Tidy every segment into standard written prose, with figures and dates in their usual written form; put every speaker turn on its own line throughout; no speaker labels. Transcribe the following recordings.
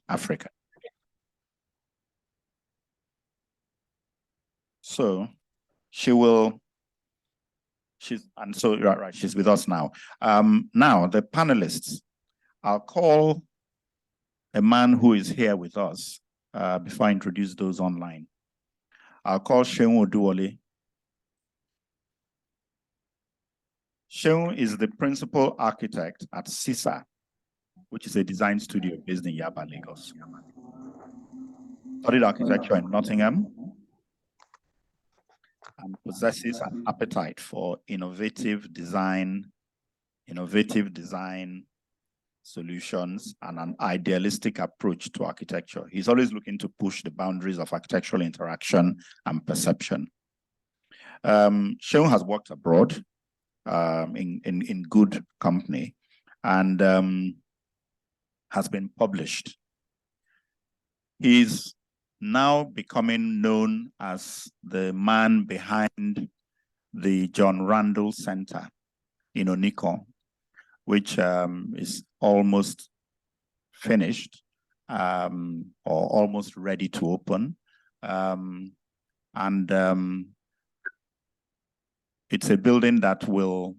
Africa. So she's with us now. Now the panelists, I'll call a man who is here with us before I introduce those online. I'll call Seun Oduwole. Seun is the principal architect at CISA, which is a design studio based in Yaba, Lagos. Studied architecture in Nottingham and possesses an appetite for innovative design solutions and an idealistic approach to architecture. He's always looking to push the boundaries of architectural interaction and perception. Seun has worked abroad in good company and has been published. He's now becoming known as the man behind the John Randall Center in Oniko, which is almost finished or almost ready to open. It's a building that will,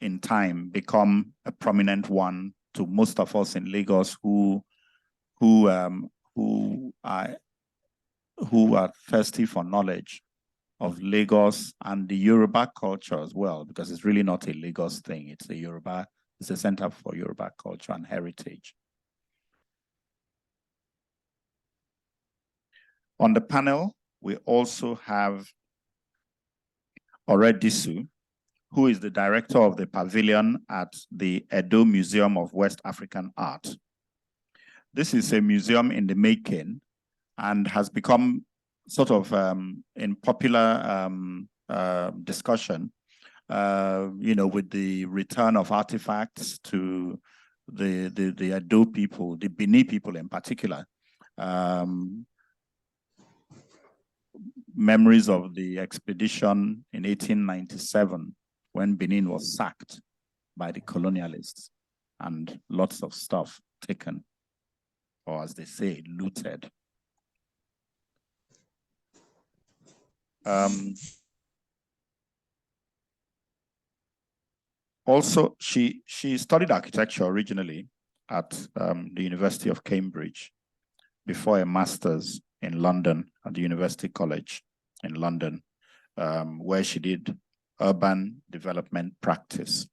in time, become a prominent one to most of us in Lagos who are thirsty for knowledge of Lagos and the Yoruba culture as well, because it's really not a Lagos thing. It's a center for Yoruba culture and heritage. On the panel, we also have Disu, who is the director of the pavilion at the Edo Museum of West African Art. This is a museum in the making and has become sort of in popular discussion, with the return of artifacts to the Edo people, the Bini people in particular. Memories of the expedition in 1897 when Benin was sacked by the colonialists and lots of stuff taken, or as they say, looted. Also, she studied architecture originally at the University of Cambridge before a master's in London at the University College in London, where she did urban development practice.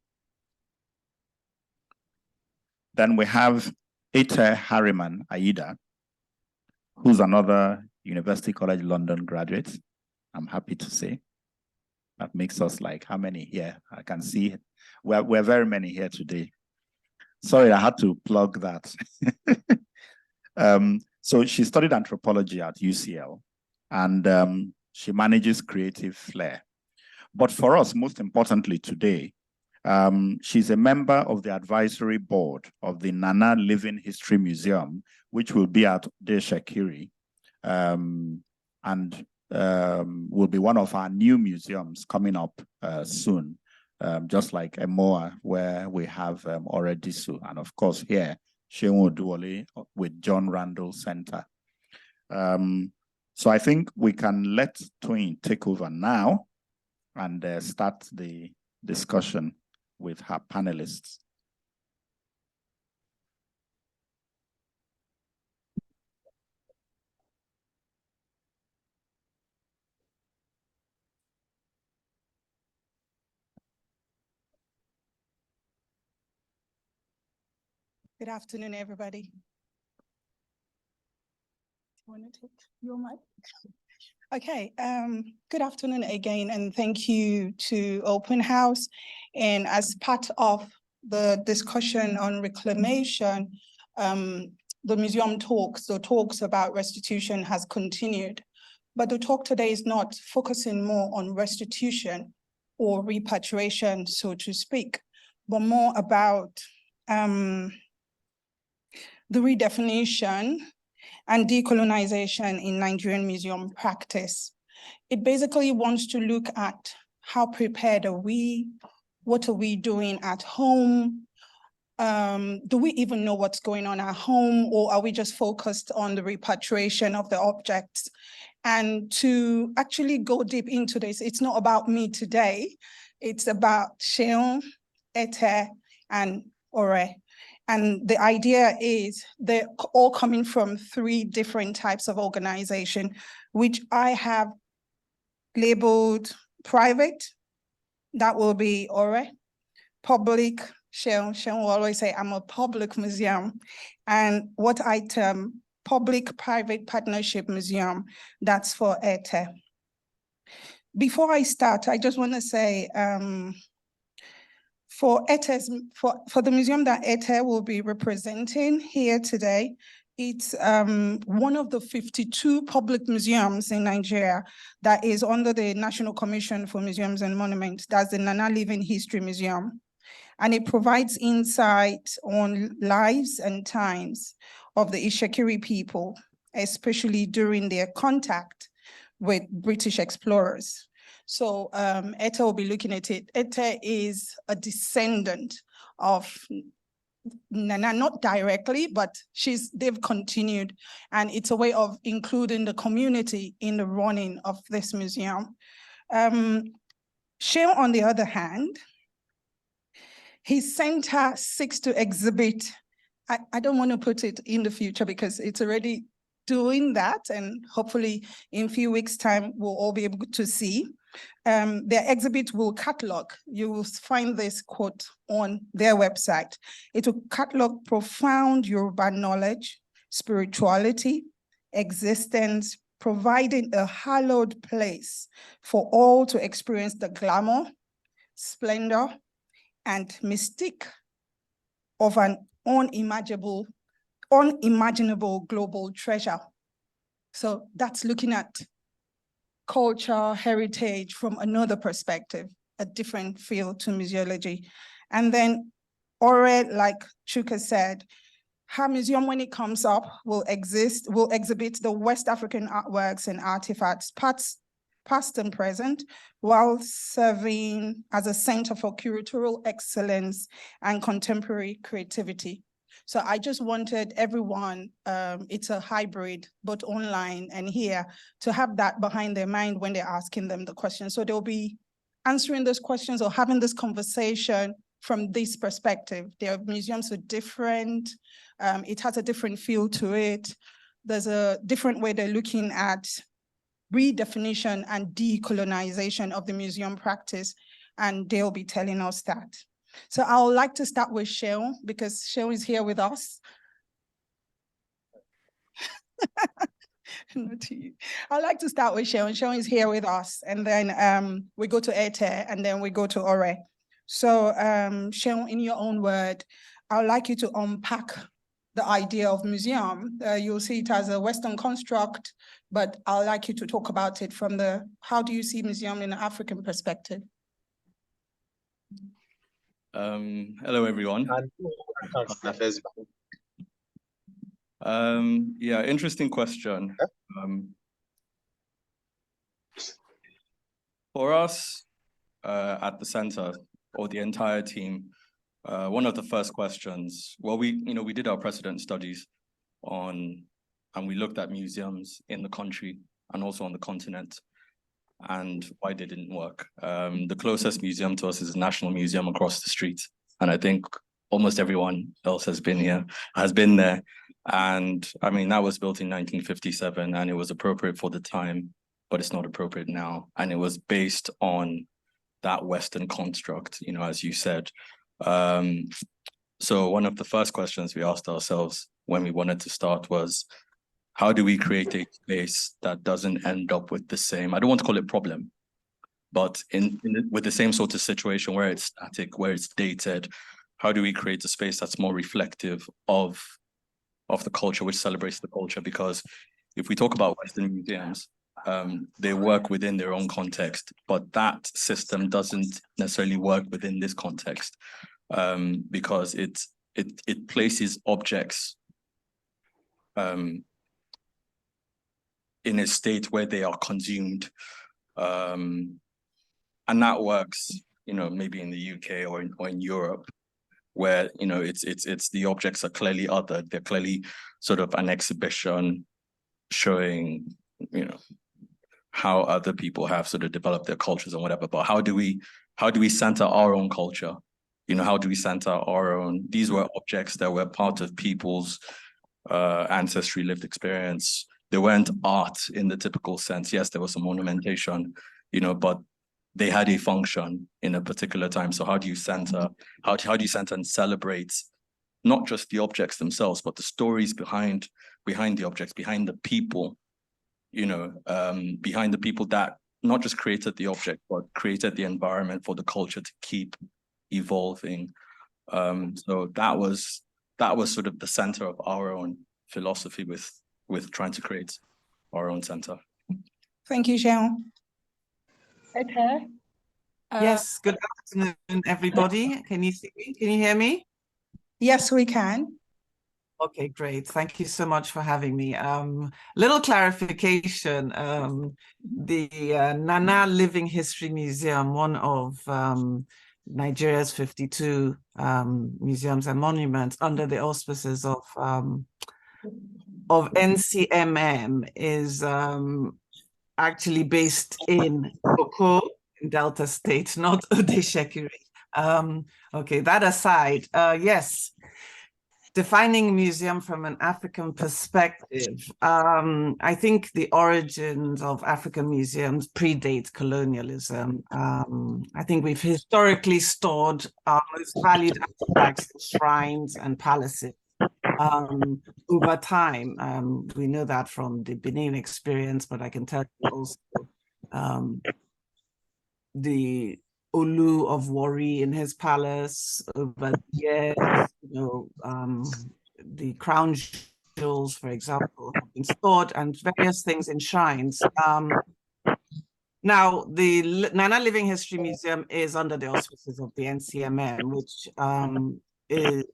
Then we have Ete Ayida, who's another University College London graduate, I'm happy to say. That makes us like, how many here? I can see we're very many here today. Sorry, I had to plug that. So she studied anthropology at UCL, and she manages creative flair. But for us, most importantly today, she's a member of the advisory board of the Nana Living History Museum, which will be at De Shekiri, and will be one of our new museums coming up soon, just like Emoa, where we have Disu, and of course here, Seun Oduwole with John Randall Center. So I think we can let Toyin take over now and start the discussion with her panelists.
Good afternoon, everybody. Do you want to take your mic? Okay, good afternoon again, and thank you to Open House. And as part of the discussion on reclamation, the museum talks about restitution has continued. But the talk today is not focusing more on restitution or repatriation, so to speak, but more about the redefinition and decolonization in Nigerian museum practice. It basically wants to look at how prepared are we, what are we doing at home, do we even know what's going on at home, or are we just focused on the repatriation of the objects? And to actually go deep into this, it's not about me today. It's about Seun, Ete, and Ore. And the idea is they're all coming from 3 different types of organization, which I have labeled private, that will be Ore, public, Seun will always say, I'm a public museum. And what I term public-private partnership museum, that's for Ete. Before I start, I just want to say, for the museum that Ete will be representing here today, it's one of the 52 public museums in Nigeria that is under the National Commission for Museums and Monuments. That's the Nana Living History Museum. And it provides insight on lives and times of the Ishekiri people, especially during their contact with British explorers. So Ete will be looking at it. Ete is a descendant of Nana, not directly, but they've continued. And it's a way of including the community in the running of this museum. Seun, on the other hand, his center seeks to exhibit, I don't want to put it in the future because it's already doing that, and hopefully in a few weeks' time, we'll all be able to see. Their exhibit will catalog, you will find this quote on their website. It will catalog profound Yoruba knowledge, spirituality, existence, providing a hallowed place for all to experience the glamour, splendor, and mystique of an unimaginable global treasure. So that's looking at culture, heritage from another perspective, a different field to museology. And then Ore, like Chuka said, her museum, when it comes up, will exhibit the West African artworks and artifacts, past and present, while serving as a center for curatorial excellence and contemporary creativity. So I just wanted everyone, it's a hybrid, both online and here, to have that behind their mind when they're asking them the questions. So they'll be answering those questions or having this conversation from this perspective. Their museums are different. It has a different feel to it. There's a different way they're looking at redefinition and decolonization of the museum practice, and they'll be telling us that. So I would like to start with Seun, because Seun is here with us. Not to you. I'd like to start with Seun. Seun is here with us, and then we go to Ete, and then we go to Ore. So Seun, in your own word, I would like you to unpack the idea of museum. You'll see it as a Western construct, but I'd like you to talk about it from how do you see museum in an African perspective?
Hello, everyone. Yeah, interesting question. For us at the center, or the entire team, one of the first questions, well, we did our precedent studies and we looked at museums in the country and also on the continent, and why they didn't work. The closest museum to us is the National Museum across the street. And I think almost everyone else has been there. And I mean, that was built in 1957 and it was appropriate for the time, but it's not appropriate now. And it was based on that Western construct, as you said. So one of the first questions we asked ourselves when we wanted to start was, how do we create a space that doesn't end up with the same, I don't want to call it problem, but with the same sort of situation where it's static, where it's dated? How do we create a space that's more reflective of the culture, which celebrates the culture? Because if we talk about Western museums, they work within their own context, but that system doesn't necessarily work within this context, because it places objects in a state where they are consumed. And that works, maybe in the UK or in Europe. where, you know, it's the objects are clearly other. They're clearly sort of an exhibition showing, you know, how other people have sort of developed their cultures and whatever. But how do we center our own culture? You know, how do we center our own? These were objects that were part of people's ancestry, lived experience. They weren't art in the typical sense. Yes, there was some ornamentation, you know, but they had a function in a particular time. So how do you center? How do you center and celebrate not just the objects themselves, but the stories behind the objects, behind the people, you know, behind the people that not just created the object, but created the environment for the culture to keep evolving. So that was sort of the center of our own philosophy with trying to create our own center.
Thank you, Seun. Okay.
Yes, good afternoon, everybody. Can you see me? Can you hear me?
Yes, we can.
Okay, great. Thank you so much for having me. Little clarification. The Nana Living History Museum, one of Nigeria's 52 museums and monuments under the auspices of NCMM, is actually based in Oko, in Delta State, not Odeshekiri. Okay, that aside, yes. Defining museum from an African perspective, I think the origins of African museums predate colonialism. I think we've historically stored our most valued artifacts in shrines and palaces. Over time, we know that from the Benin experience, but I can tell you also the Olu of Warri in his palace over the years, you know, the crown jewels, for example, have been stored, and various things in shrines. Now, the Nana Living History Museum is under the auspices of the NCMM, which is,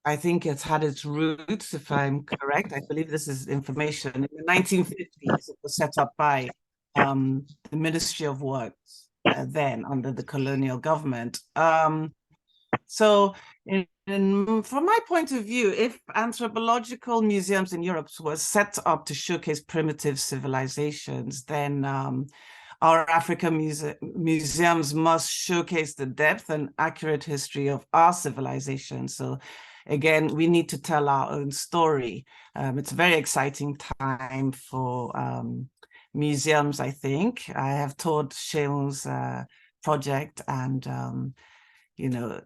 I think it's had its roots, if I'm correct. I believe this is information. In the 1950s, it was set up by the Ministry of Works. Then under the colonial government. So from my point of view, if anthropological museums in Europe were set up to showcase primitive civilizations, then our African museums must showcase the depth and accurate history of our civilization. So again, we need to tell our own story. It's a very exciting time for museums, I think. I have toured Seun's project, and you know,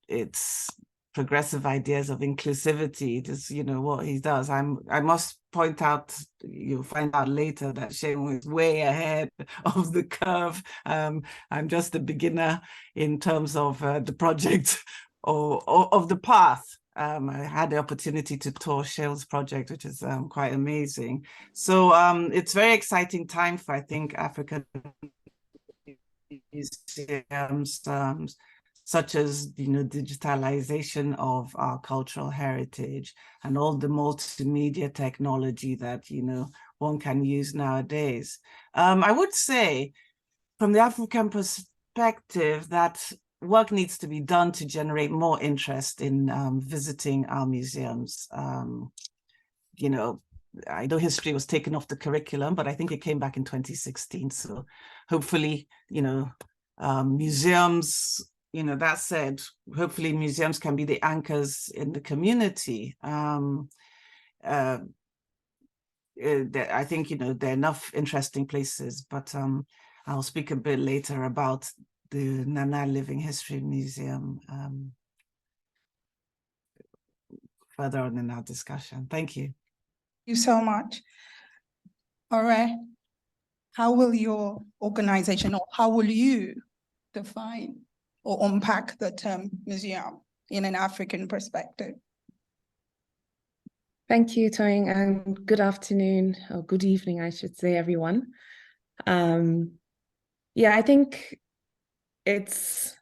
it's progressive ideas of inclusivity. It is, you know, what he does. I must point out, you'll find out later, that Seun is way ahead of the curve. I'm just a beginner in terms of the project or of the path. I had the opportunity to tour Seun's project, which is quite amazing. So it's very exciting time for, I think, African museums, such as, you know, digitalization of our cultural heritage and all the multimedia technology that, you know, one can use nowadays. I would say, from the African perspective, that work needs to be done to generate more interest in visiting our museums. You know, I know history was taken off the curriculum, but I think it came back in 2016. So hopefully, you know, museums, you know, that said, hopefully museums can be the anchors in the community. I think, you know, there are enough interesting places, but I'll speak a bit later about the Nana Living History Museum further on in our discussion. Thank you.
Thank you so much. All right. How will your organization, or how will you define or unpack the term museum in an African perspective?
Thank you, Toyin, and good afternoon, or good evening, I should say, everyone. Yeah, I think it's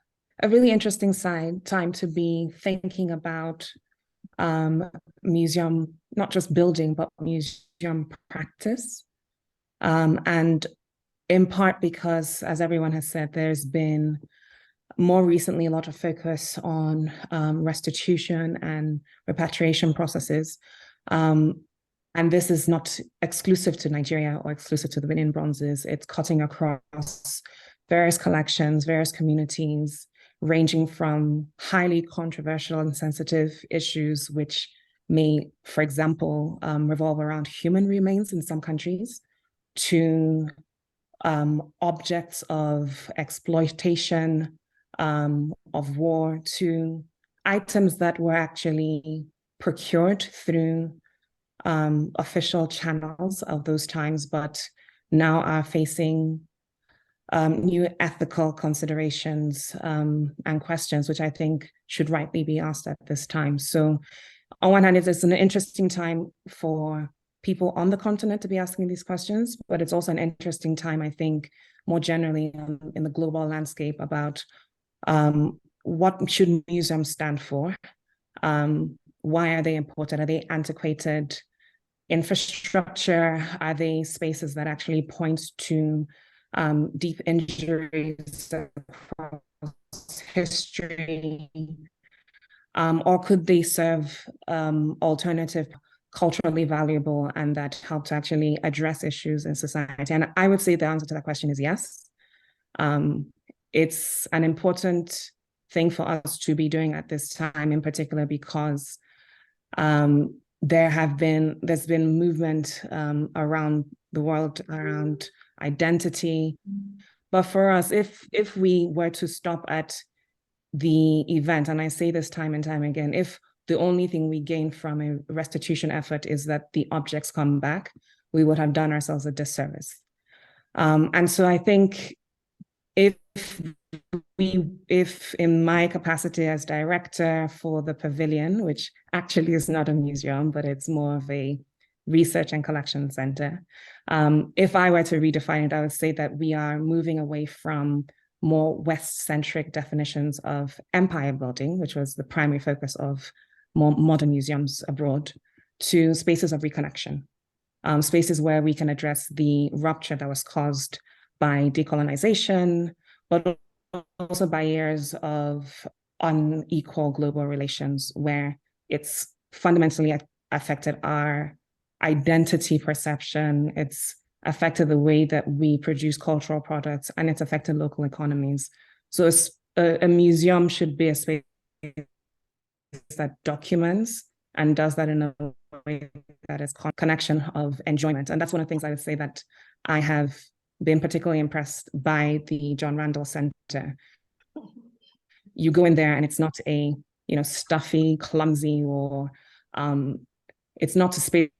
a really interesting time to be thinking about museum, not just building, but museum practice. And in part because, as everyone has said, there's been more recently, a lot of focus on restitution and repatriation processes. And this is not exclusive to Nigeria or exclusive to the Benin Bronzes. It's cutting across various collections, various communities, ranging from highly controversial and sensitive issues, which may, for example, revolve around human remains in some countries, to objects of exploitation, of war, to items that were actually procured through official channels of those times, but now are facing new ethical considerations and questions, which I think should rightly be asked at this time. So on one hand, it's an interesting time for people on the continent to be asking these questions, but it's also an interesting time, I think, more generally in the global landscape about what should museums stand for? Why are they important? Are they antiquated infrastructure? Are they spaces that actually point to deep injuries across history? Or could they serve alternative, culturally valuable, and that help to actually address issues in society? And I would say the answer to that question is yes. It's an important thing for us to be doing at this time, in particular because there's been movement around the world around identity. But for us, if we were to stop at the event, and I say this time and time again, if the only thing we gain from a restitution effort is that the objects come back, we would have done ourselves a disservice. And so I think if in my capacity as director for the pavilion, which actually is not a museum, but it's more of a research and collection center, if I were to redefine it, I would say that we are moving away from more West-centric definitions of empire building, which was the primary focus of more modern museums abroad, to spaces of reconnection, spaces where we can address the rupture that was caused by decolonization, but also by years of unequal global relations, where it's fundamentally affected our identity perception, it's affected the way that we produce cultural products, and it's affected local economies. So a museum should be a space that documents and does that in a way that is connection of enjoyment. And that's one of the things I would say that I have been particularly impressed by the John Randall Center. You go in there and it's not a stuffy, clumsy, or it's not a space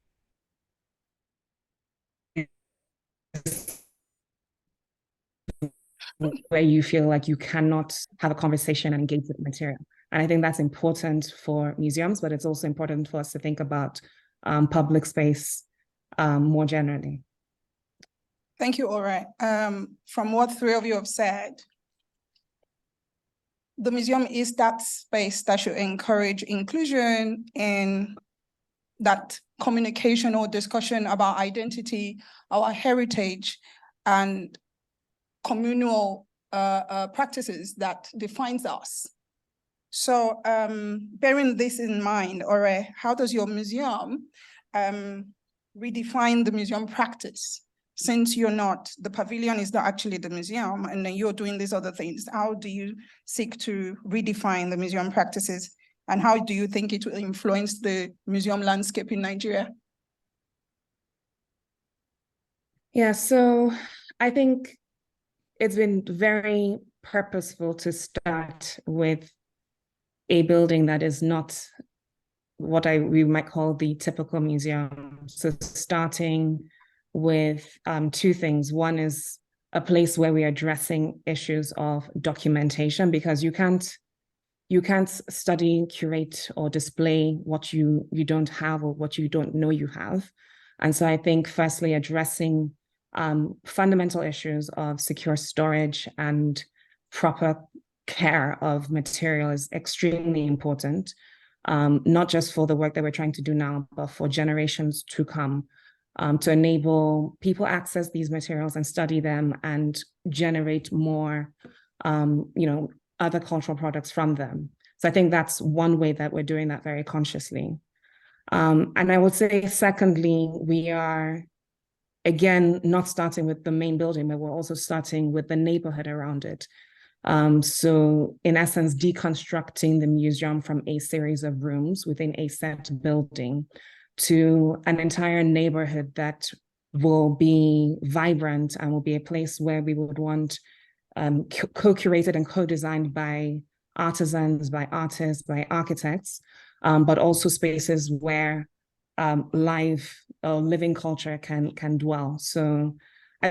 where you feel like you cannot have a conversation and engage with the material. And I think that's important for museums, but it's also important for us to think about public space more generally.
Thank you, Ore. From what three of you have said, the museum is that space that should encourage inclusion and that communication or discussion about identity, our heritage, and communal practices that defines us. So bearing this in mind, Ore, how does your museum redefine the museum practice? Since the pavilion is not actually the museum, and then you're doing these other things, how do you seek to redefine the museum practices? And how do you think it will influence the museum landscape in Nigeria?
Yeah, so I think it's been very purposeful to start with a building that is not what we might call the typical museum. So starting with two things. One is a place where we're addressing issues of documentation, because you can't study, curate, or display what you don't have or what you don't know you have. And so I think firstly addressing fundamental issues of secure storage and proper care of material is extremely important, not just for the work that we're trying to do now, but for generations to come, to enable people access these materials and study them and generate more, other cultural products from them. So I think that's one way that we're doing that very consciously. And I would say, secondly, we are, again, not starting with the main building, but we're also starting with the neighborhood around it. So in essence, deconstructing the museum from a series of rooms within a set building to an entire neighborhood that will be vibrant and will be a place where we would want co-curated and co-designed by artisans, by artists, by architects, but also spaces where living culture can dwell. So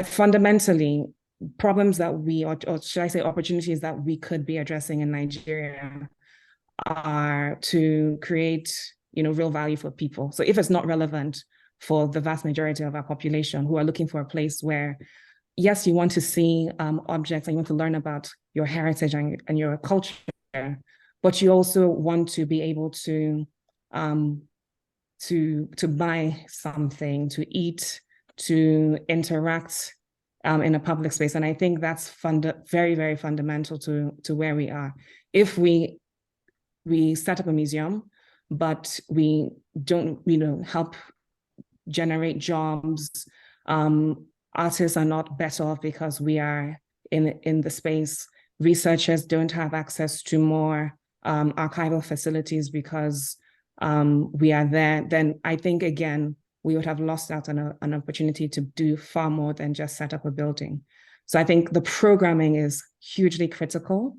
fundamentally, problems that we, or should I say opportunities that we could be addressing in Nigeria are to create, real value for people. So if it's not relevant for the vast majority of our population who are looking for a place where, yes, you want to see objects and you want to learn about your heritage and your culture, but you also want to be able to buy something, to eat, to interact in a public space. And I think that's very, very fundamental to where we are. If we set up a museum, but we don't, help generate jobs, artists are not better off because we are in the space. Researchers don't have access to more archival facilities because we are there. Then I think, again, we would have lost out on an opportunity to do far more than just set up a building. So I think the programming is hugely critical,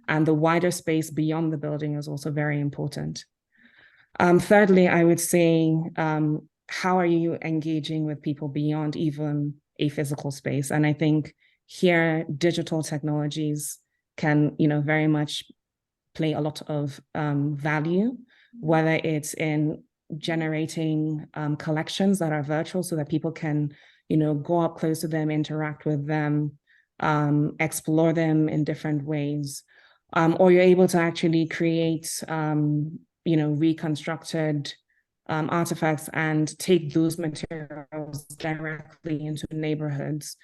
and the wider space beyond the building is also very important. Thirdly, I would say, how are you engaging with people beyond even a physical space? And I think here, digital technologies can, very much play a lot of value, whether it's in generating collections that are virtual so that people can, go up close to them, interact with them, explore them in different ways. Or you're able to actually create, reconstructed artifacts and take those materials directly into neighborhoods,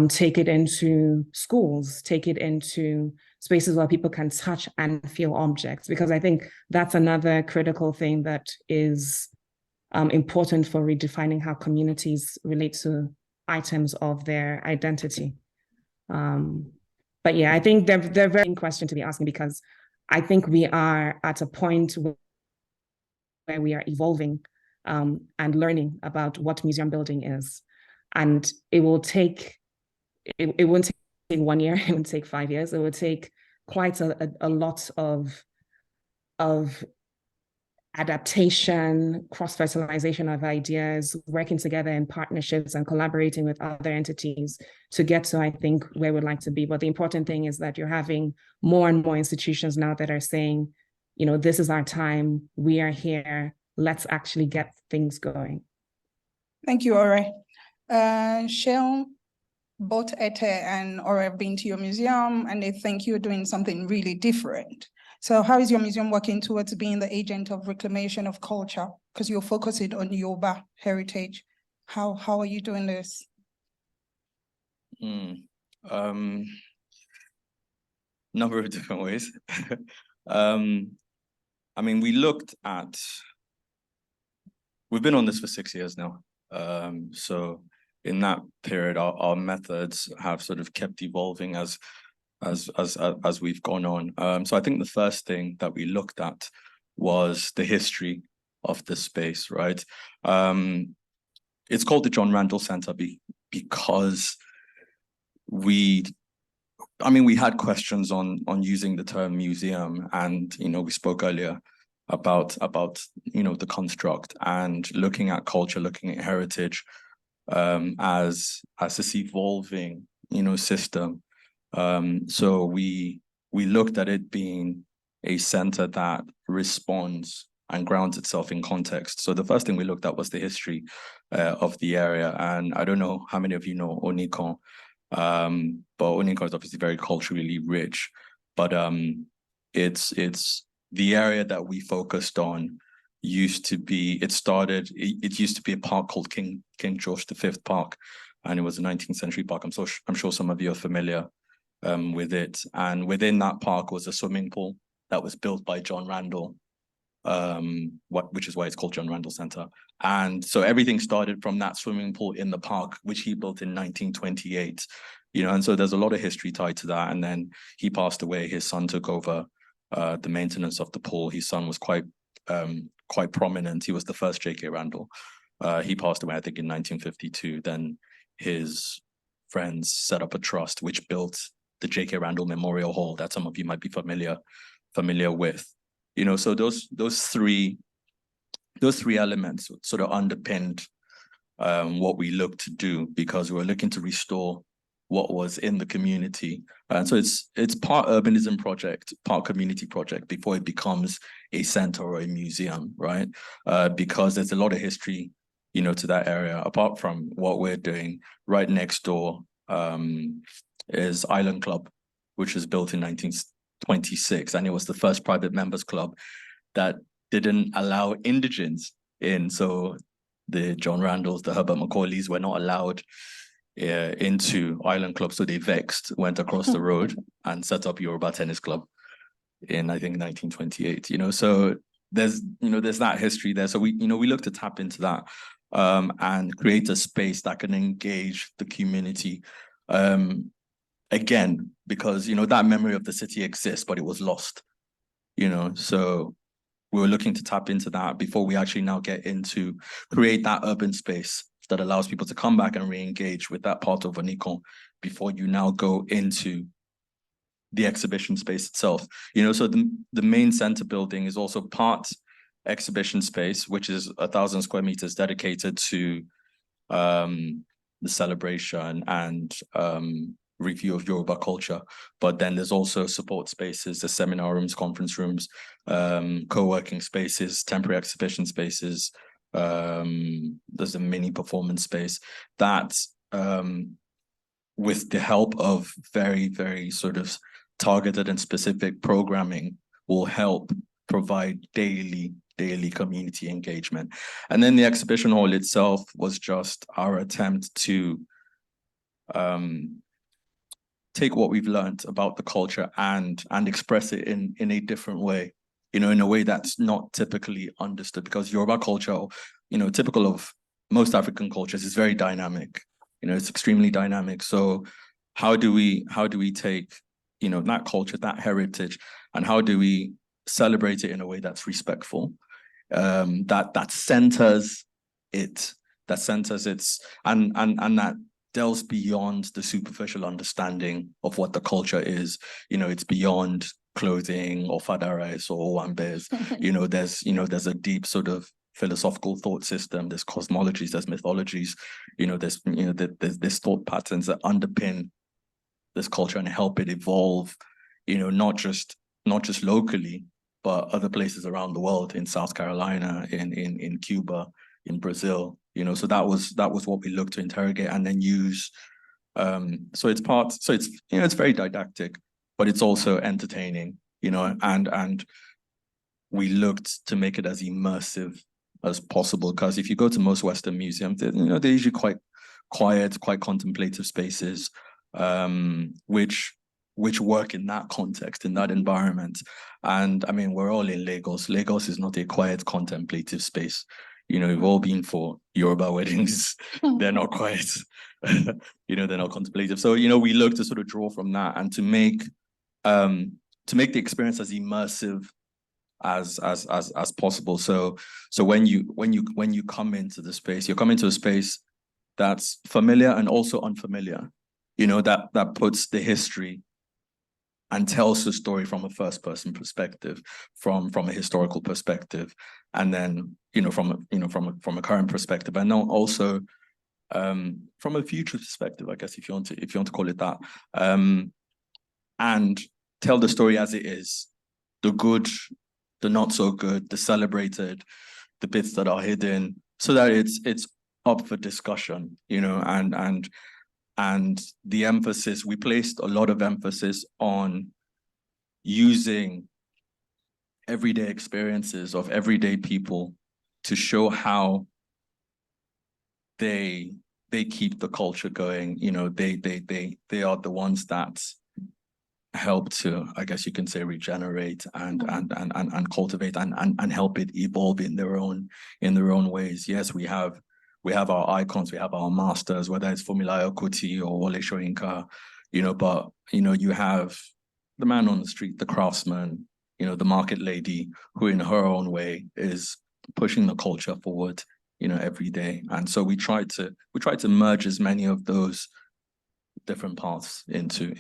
take it into schools, take it into spaces where people can touch and feel objects, because I think that's another critical thing that is important for redefining how communities relate to items of their identity. But yeah, I think they're very important question to be asking, because I think we are at a point where we are evolving and learning about what museum building is. And it will take, it won't take 1 year, it won't take 5 years, it will take quite a lot of adaptation, cross-fertilization of ideas, working together in partnerships and collaborating with other entities to get to, I think, where we'd like to be. But the important thing is that you're having more and more institutions now that are saying, this is our time, we are here, let's actually get things going.
Thank you, Ore. Seun, both Ete and Ore have been to your museum and they think you're doing something really different. So how is your museum working towards being the agent of reclamation of culture? Because you're focusing on Yoruba heritage. How are you doing this?
Number of different ways. I mean, we've been on this for 6 years now. So in that period, our methods have sort of kept evolving as we've gone on. So I think the first thing that we looked at was the history of the space, right? It's called the John Randall Center because we had questions on using the term museum, and we spoke earlier about the construct and looking at culture, looking at heritage as this evolving system. So we looked at it being a center that responds and grounds itself in context. So the first thing we looked at was the history of the area. And I don't know how many of you know Onikan, but Onikan is obviously very culturally rich. But it's the area that we focused on used to be a park called King George V Park, and it was a 19th century park. I'm sure some of you are familiar with it. And within that park was a swimming pool that was built by John Randall, which is why it's called John Randall Center. And so everything started from that swimming pool in the park, which he built in 1928. And so there's a lot of history tied to that. And then he passed away. His son took over the maintenance of the pool. His son was quite prominent. He was the first J.K. Randall. He passed away, I think, in 1952. Then his friends set up a trust which built the J.K. Randall Memorial Hall that some of you might be familiar with. So those three elements sort of underpinned what we looked to do, because we were looking to restore what was in the community. And so it's part urbanism project, part community project before it becomes a center or a museum, right? Because there's a lot of history, to that area. Apart from what we're doing, right next door is Island Club, which was built in 1926, and it was the first private members club that didn't allow indigents in. So the John Randalls, the Herbert Macaulays were not allowed into Island Club, so they vexed, went across the road and set up Yoruba Tennis Club in, I think, 1928. So there's that history there. So we look to tap into that and create a space that can engage the community. Again, because that memory of the city exists, but it was lost. So we were looking to tap into that before we actually now get into create that urban space that allows people to come back and re-engage with that part of Onikon before you now go into the exhibition space itself. So the main center building is also part exhibition space, which is 1,000 square meters dedicated to the celebration and review of Yoruba culture. But then there's also support spaces, the seminar rooms, conference rooms, co-working spaces, temporary exhibition spaces. There's a mini performance space that, with the help of very, very sort of targeted and specific programming, will help provide daily community engagement. And then the exhibition hall itself was just our attempt to take what we've learned about the culture and express it in a different way, in a way that's not typically understood, because Yoruba culture, typical of most African cultures, is very dynamic. It's extremely dynamic. So how do we take, that culture, that heritage, and how do we celebrate it in a way that's respectful, that centers it, and that delves beyond the superficial understanding of what the culture is. It's beyond clothing or fada rice or wambes. There's a deep sort of philosophical thought system. There's cosmologies, there's mythologies, there's thought patterns that underpin this culture and help it evolve, not just locally, but other places around the world, in South Carolina, in Cuba, in Brazil. So that was what we looked to interrogate and then use. So it's very didactic, but it's also entertaining, and we looked to make it as immersive as possible, because if you go to most Western museums, they're usually quite quiet, quite contemplative spaces, which work in that context, in that environment. And I mean, we're all in Lagos. Lagos is not a quiet, contemplative space. We've all been for Yoruba weddings. They're not quiet. They're not contemplative. So, we look to sort of draw from that and to make the experience as immersive as possible. So when you come into the space, you're coming to a space that's familiar and also unfamiliar, that puts the history and tells the story from a first person perspective, from a historical perspective, and then from a current perspective, and then also from a future perspective, I guess, if you want to call it that, and tell the story as it is, the good, the not so good, the celebrated, the bits that are hidden, so that it's up for discussion, and the emphasis, we placed a lot of emphasis on using everyday experiences of everyday people to show how they keep the culture going. They are the ones that help to, I guess you can say, regenerate and cultivate and help it evolve in their own ways. Yes, we have our icons, we have our masters, whether it's Funmilayo Kuti or Wole Soyinka, but you have the man on the street, the craftsman, the market lady, who in her own way is pushing the culture forward, every day. And so we try to merge as many of those different paths into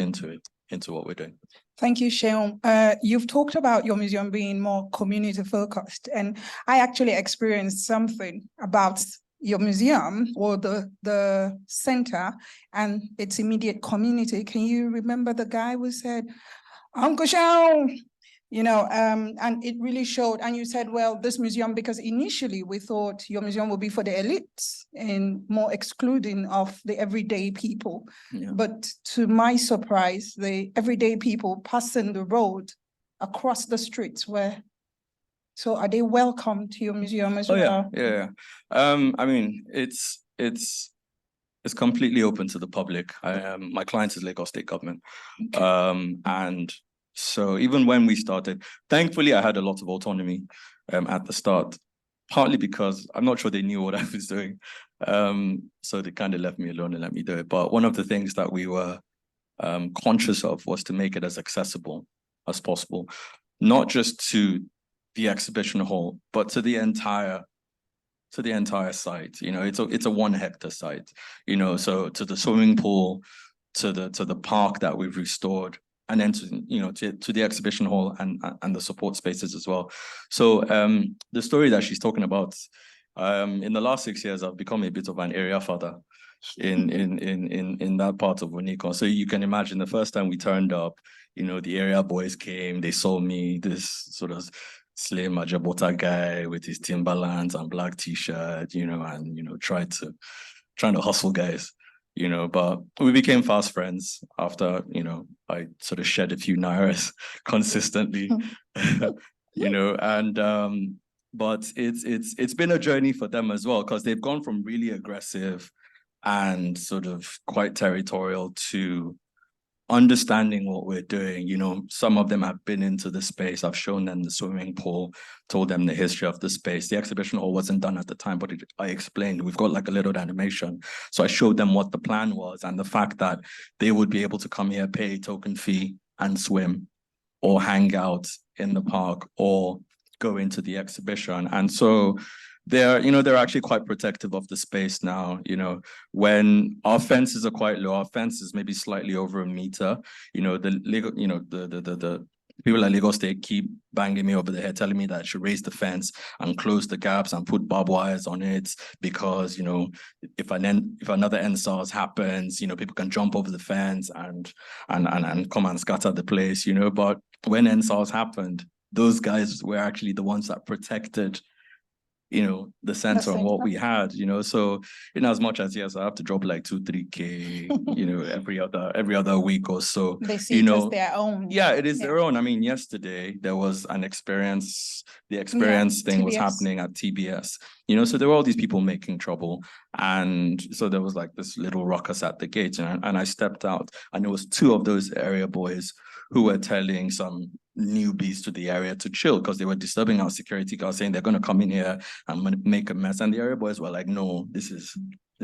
what we're doing.
Thank you, Seun. You've talked about your museum being more community focused, and I actually experienced something about your museum or the center and its immediate community. Can you remember the guy who said, Uncle Seun? And it really showed. And you said, well, this museum, because initially we thought your museum would be for the elites and more excluding of the everyday people. Yeah. But to my surprise, the everyday people passing the road across the streets so are they welcome to your museum as well?
Yeah. I mean, it's completely open to the public. My client is Lagos State government. Okay. And so even when we started, thankfully, I had a lot of autonomy at the start, partly because I'm not sure they knew what I was doing. So they kind of left me alone and let me do it. But one of the things that we were conscious of was to make it as accessible as possible, not just to the exhibition hall, but to the entire site. It's a 1 hectare site, so to the swimming pool, to the park that we've restored, and then to the exhibition hall and the support spaces as well. So the story that she's talking about, in the last 6 years, I've become a bit of an area father in that part of Wuniko. So you can imagine the first time we turned up, the area boys came, they saw me, this sort of slim Ajabota guy with his Timberlands and black t-shirt, and trying to hustle guys. But we became fast friends after, I sort of shed a few nairas consistently, but it's been a journey for them as well, because they've gone from really aggressive and sort of quite territorial to understanding what we're doing. Some of them have been into the space. I've shown them the swimming pool, told them the history of the space. The exhibition hall wasn't done at the time, but I explained. We've got like a little animation. So I showed them what the plan was and the fact that they would be able to come here, pay a token fee and swim or hang out in the park or go into the exhibition. And so they're actually quite protective of the space now. When our fences are quite low, our fence is maybe slightly over 1 meter. The people at Lagos State keep banging me over the head, telling me that I should raise the fence and close the gaps and put barbed wires on it, because if another EndSARS happens, people can jump over the fence and come and scatter the place. But when EndSARS happened, those guys were actually the ones that protected the center and what we had, so in as much as, yes, I have to drop like 2-3K, every other week or so.
They see it as their own.
Yeah, it is their own. I mean, yesterday there was an experience, the experience thing was happening at TBS, so there were all these people making trouble. And so there was like this little ruckus at the gate, and I stepped out, and it was 2 of those area boys who were telling some newbies to the area to chill because they were disturbing our security guards, saying they're going to come in here and make a mess. And the area boys were like, no, this is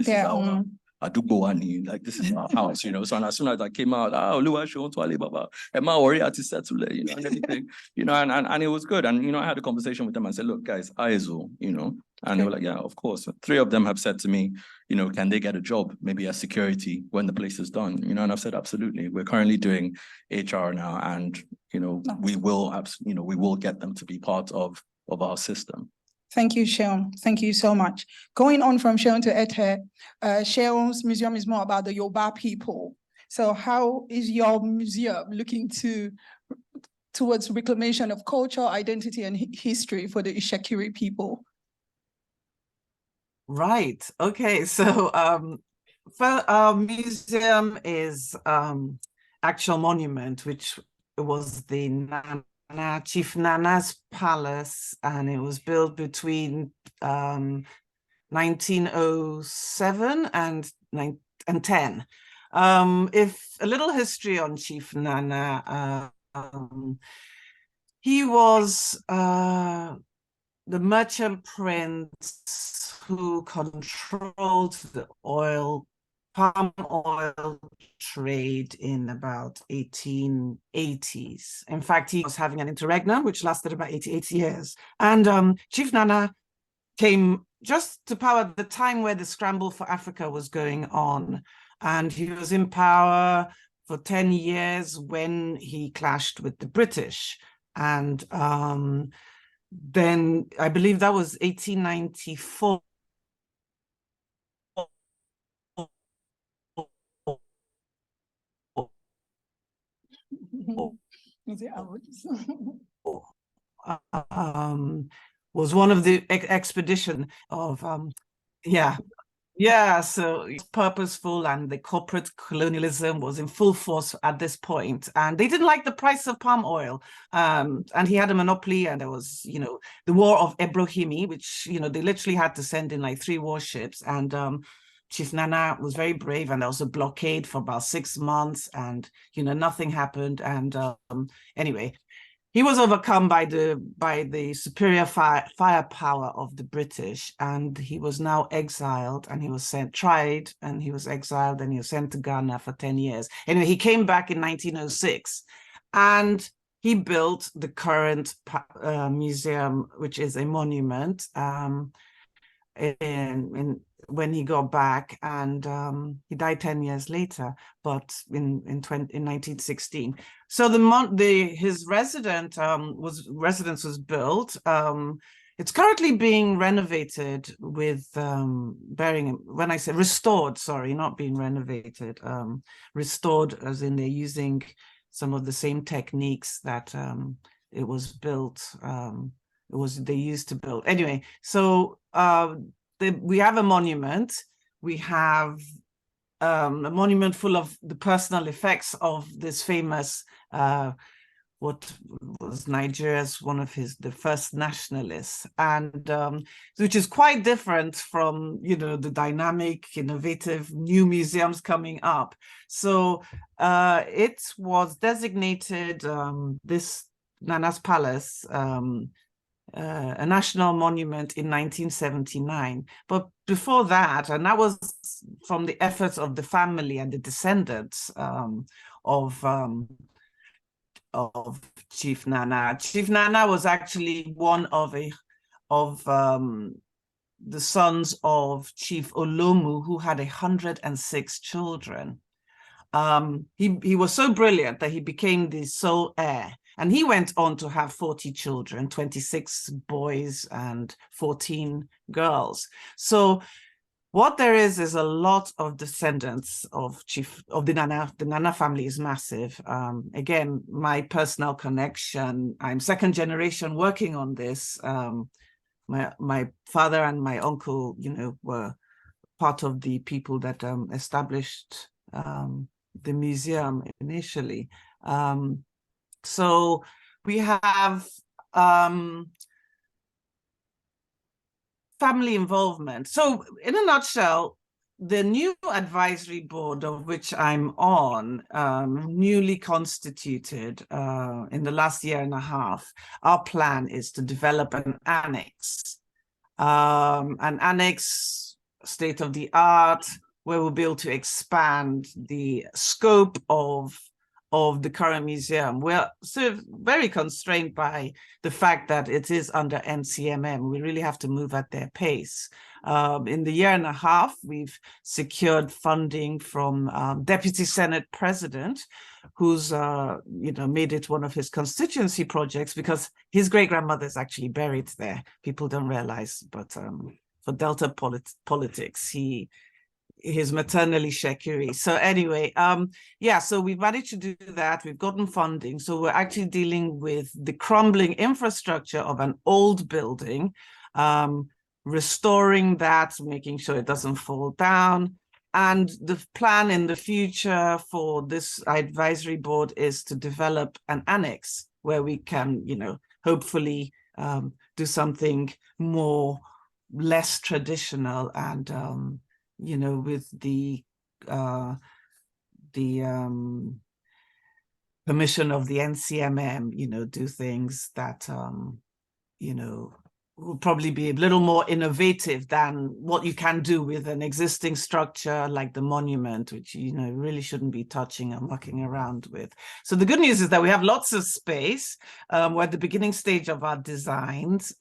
our Adugbowani, like this is our house, So and as soon as I came out, Baba, and my worry had to settle it, and everything, and it was good. And I had a conversation with them and said, look, guys, ISO, and they were like, yeah, of course. 3 of them have said to me, can they get a job, maybe as security when the place is done? And I've said, absolutely. We're currently doing HR now, and we will get them to be part of our system.
Thank you, Seun. Thank you so much. Going on from Seun to Ete, Seun's museum is more about the Yoruba people. So how is your museum looking towards reclamation of culture, identity, and history for the Ishekiri people?
Right. Okay. So our museum is actual monument, which was the Chief Nana's palace, and it was built between 1907 and 10. If a little history on Chief Nana, he was the merchant prince who controlled the palm oil trade in about 1880s. In fact, he was having an interregnum, which lasted about 88 years. And Chief Nana came just to power at the time where the scramble for Africa was going on. And he was in power for 10 years when he clashed with the British. And then I believe that was 1894.
Is it out?
Was one of the expedition of so it's purposeful, and the corporate colonialism was in full force at this point, and they didn't like the price of palm oil, and he had a monopoly, and there was the war of Ebrohimi, which they literally had to send in like 3 warships, and Chief Nana was very brave, and there was a blockade for about 6 months, and nothing happened. And anyway, he was overcome by the superior firepower of the British, and he was now exiled, and he was tried, and he was exiled, and he was sent to Ghana for 10 years. Anyway, he came back in 1906, and he built the current museum, which is a monument. When he got back, and he died 10 years later, but in 1916. So his residence was built. It's currently being renovated with when I say restored, sorry, not being renovated, restored as in they're using some of the same techniques that it was built. They used to build. Anyway, so we have a monument. We have a monument full of the personal effects of this famous, what was Nigeria's the first nationalists, and which is quite different from the dynamic, innovative new museums coming up. So it was designated this Nana's Palace a national monument in 1979. But before that, and that was from the efforts of the family and the descendants of Chief Nana. Chief Nana was actually one of the sons of Chief Olomu, who had 106 children. He was so brilliant that he became the sole heir. And he went on to have 40 children, 26 boys and 14 girls. So what there is a lot of descendants of the Nana. The Nana family is massive. Again, my personal connection, I'm second generation working on this. My father and my uncle, were part of the people that established the museum initially. So we have family involvement. So in a nutshell, the new advisory board of which I'm on, newly constituted in the last year and a half, our plan is to develop an annex state-of-the-art, where we'll be able to expand the scope of the current museum. We're sort of very constrained by the fact that it is under NCMM. We really have to move at their pace. In the year and a half, we've secured funding from Deputy Senate President, who's made it one of his constituency projects, because his great-grandmother is actually buried there. People don't realize, but for Delta politics, he's maternally Shekiri. So anyway, so we've managed to do that. We've gotten funding. So we're actually dealing with the crumbling infrastructure of an old building, restoring that, making sure it doesn't fall down. And the plan in the future for this advisory board is to develop an annex where we can, hopefully do something less traditional and with the the permission of the NCMM, do things that, will probably be a little more innovative than what you can do with an existing structure like the monument, which, really shouldn't be touching and mucking around with. So the good news is that we have lots of space. We're at the beginning stage of our designs.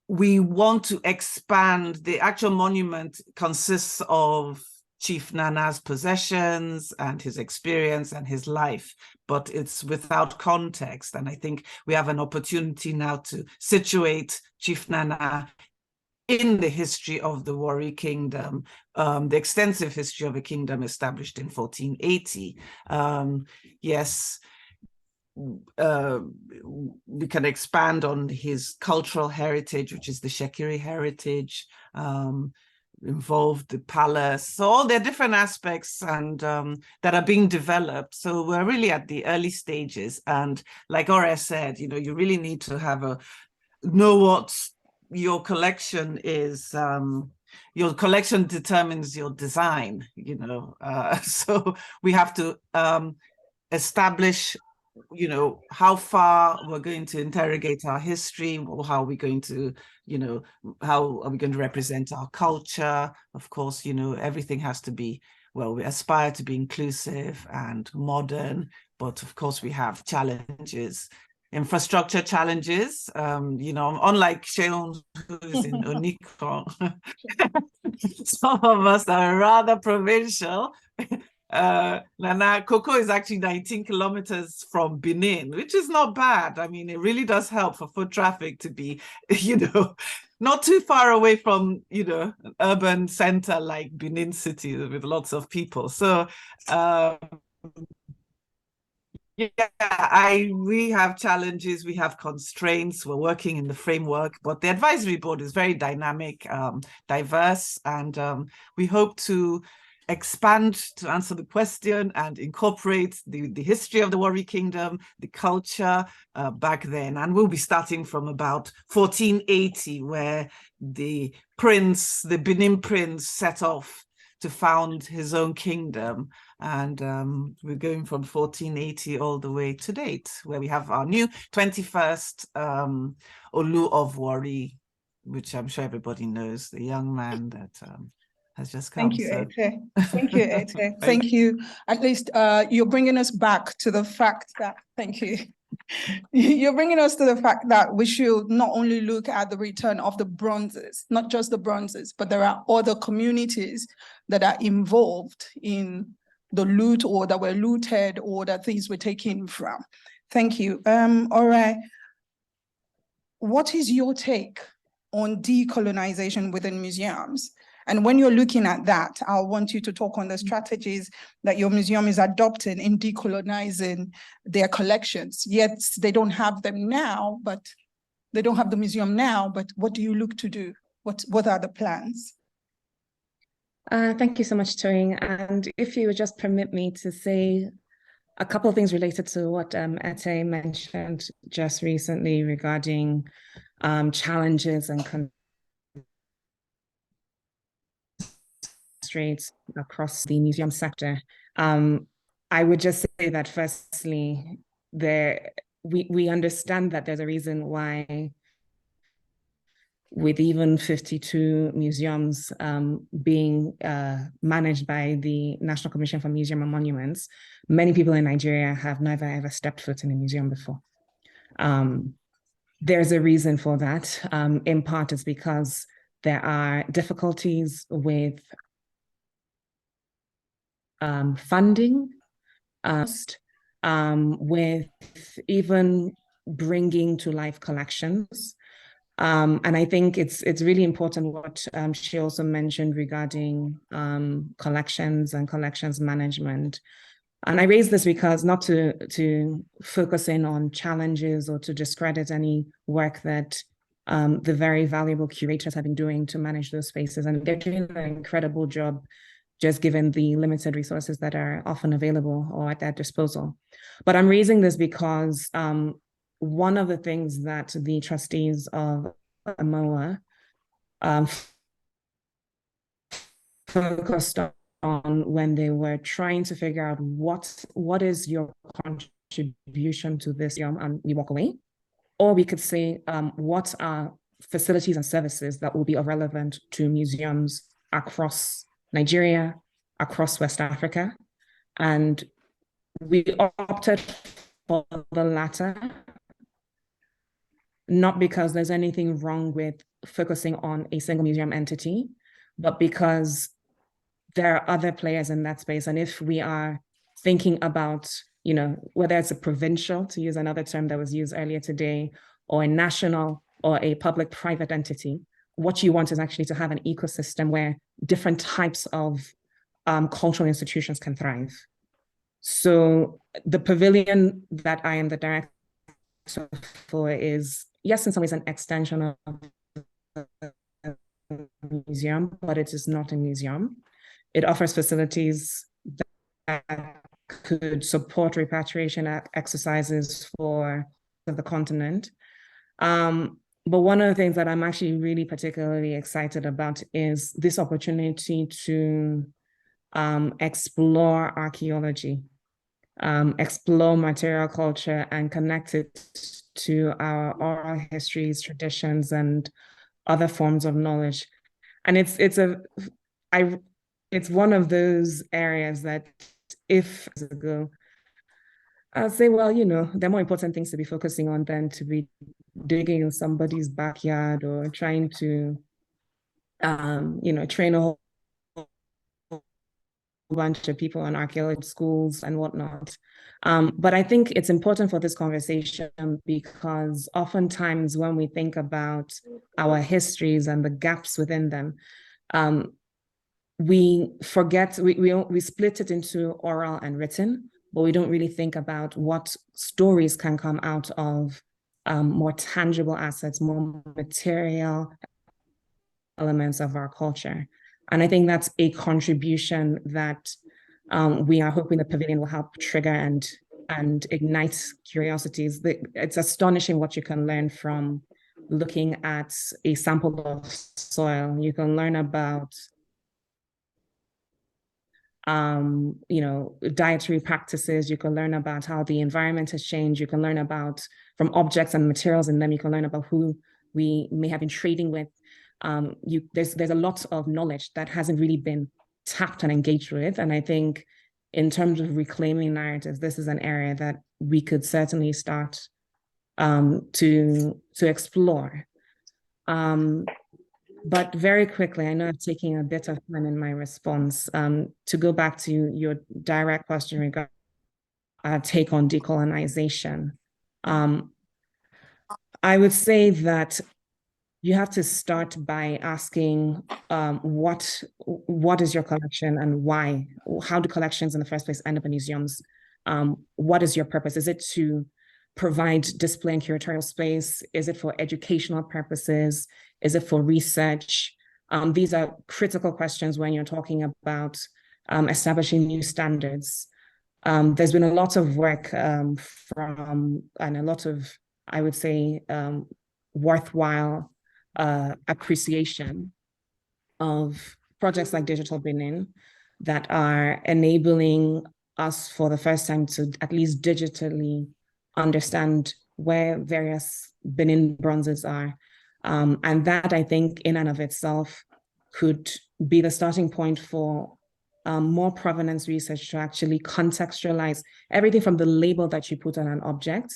We want to expand. The actual monument consists of Chief Nana's possessions and his experience and his life, but it's without context. And I think we have an opportunity now to situate Chief Nana in the history of the Warri Kingdom, the extensive history of a kingdom established in 1480. Yes, we can expand on his cultural heritage, which is the Shekiri heritage, involved the palace. So all their different aspects and that are being developed. So we're really at the early stages. And like Ore said, you really need to know what your collection is. Your collection determines your design, so we have to establish how far we're going to interrogate our history, or how are we going to, how are we going to represent our culture? Of course, everything has to be, well, we aspire to be inclusive and modern, but of course we have challenges, infrastructure challenges. Unlike Seun, who's in Onikon, some of us are rather provincial. Nana Cocoa is actually 19 kilometers from Benin, which is not bad. I mean, it really does help for foot traffic to be, not too far away from, an urban center like Benin City with lots of people. So, we have challenges, we have constraints, we're working in the framework, but the advisory board is very dynamic, diverse, and we hope to expand to answer the question and incorporate the history of the Warri Kingdom, the culture back then. And we'll be starting from about 1480, where the Benin prince set off to found his own kingdom. And we're going from 1480 all the way to date, where we have our new 21st Olu of Warri, which I'm sure everybody knows, the young man that has just come.
Thank you, Ete. Thank you, Ete. Thank you. At least you're bringing us back to the fact that, thank you. You're bringing us to the fact that we should not only look at the return of the bronzes, not just the bronzes, but there are other communities that are involved in the loot, or that were looted, or that things were taken from. Thank you. All right. What is your take on decolonization within museums? And when you're looking at that, I want you to talk on the strategies that your museum is adopting in decolonizing their collections. Yet they don't have them now, but they don't have the museum now, but what do you look to do? What are the plans?
Thank you so much, Toyin. And if you would just permit me to say a couple of things related to what Ete mentioned just recently regarding challenges and constraints across the museum sector. I would just say that firstly, we understand that there's a reason why, with even 52 museums being managed by the National Commission for Museum and Monuments, many people in Nigeria have never ever stepped foot in a museum before. There's a reason for that. In part, it's because there are difficulties with funding, with even bringing to life collections. And I think it's really important what she also mentioned regarding collections and collections management. And I raise this because not to focus in on challenges or to discredit any work that the very valuable curators have been doing to manage those spaces. And they're doing an incredible job, just given the limited resources that are often available or at their disposal. But I'm raising this because one of the things that the trustees of AMOA focused on when they were trying to figure out what is your contribution to this museum, and we walk away. Or we could say, what are facilities and services that will be relevant to museums across Nigeria, across West Africa. And we opted for the latter, not because there's anything wrong with focusing on a single museum entity, but because there are other players in that space. And if we are thinking about, you know, whether it's a provincial, to use another term that was used earlier today, or a national or a public-private entity, what you want is actually to have an ecosystem where different types of cultural institutions can thrive. So the pavilion that I am the director for is, yes, in some ways an extension of the museum, but it is not a museum. It offers facilities that could support repatriation exercises for the continent. But one of the things that I'm actually really particularly excited about is this opportunity to explore archaeology, explore material culture, and connect it to our oral histories, traditions, and other forms of knowledge. And it's one of those areas that if ago, I'll say, well, you know, there are more important things to be focusing on than to be digging in somebody's backyard or trying to, you know, train a whole bunch of people in archaeology schools and whatnot. But I think it's important for this conversation because oftentimes when we think about our histories and the gaps within them, we forget, we split it into oral and written, but we don't really think about what stories can come out of more tangible assets, more material elements of our culture. And I think that's a contribution that we are hoping the pavilion will help trigger and ignite curiosities. It's astonishing what you can learn from looking at a sample of soil. You can learn about you know, dietary practices. You can learn about how the environment has changed. You can learn about, from objects and materials in them, you can learn about who we may have been trading with. There's a lot of knowledge that hasn't really been tapped and engaged with. And I think in terms of reclaiming narratives, this is an area that we could certainly start to explore. But very quickly, I know I'm taking a bit of time in my response, to go back to your direct question regarding take on decolonization. I would say that you have to start by asking what is your collection and why? How do collections in the first place end up in museums? What is your purpose? Is it to provide display and curatorial space? Is it for educational purposes? Is it for research? These are critical questions when you're talking about establishing new standards. There's been a lot of work and a lot of, I would say, worthwhile appreciation of projects like Digital Benin that are enabling us for the first time to at least digitally understand where various Benin bronzes are. And that, I think, in and of itself could be the starting point for more provenance research to actually contextualize everything from the label that you put on an object.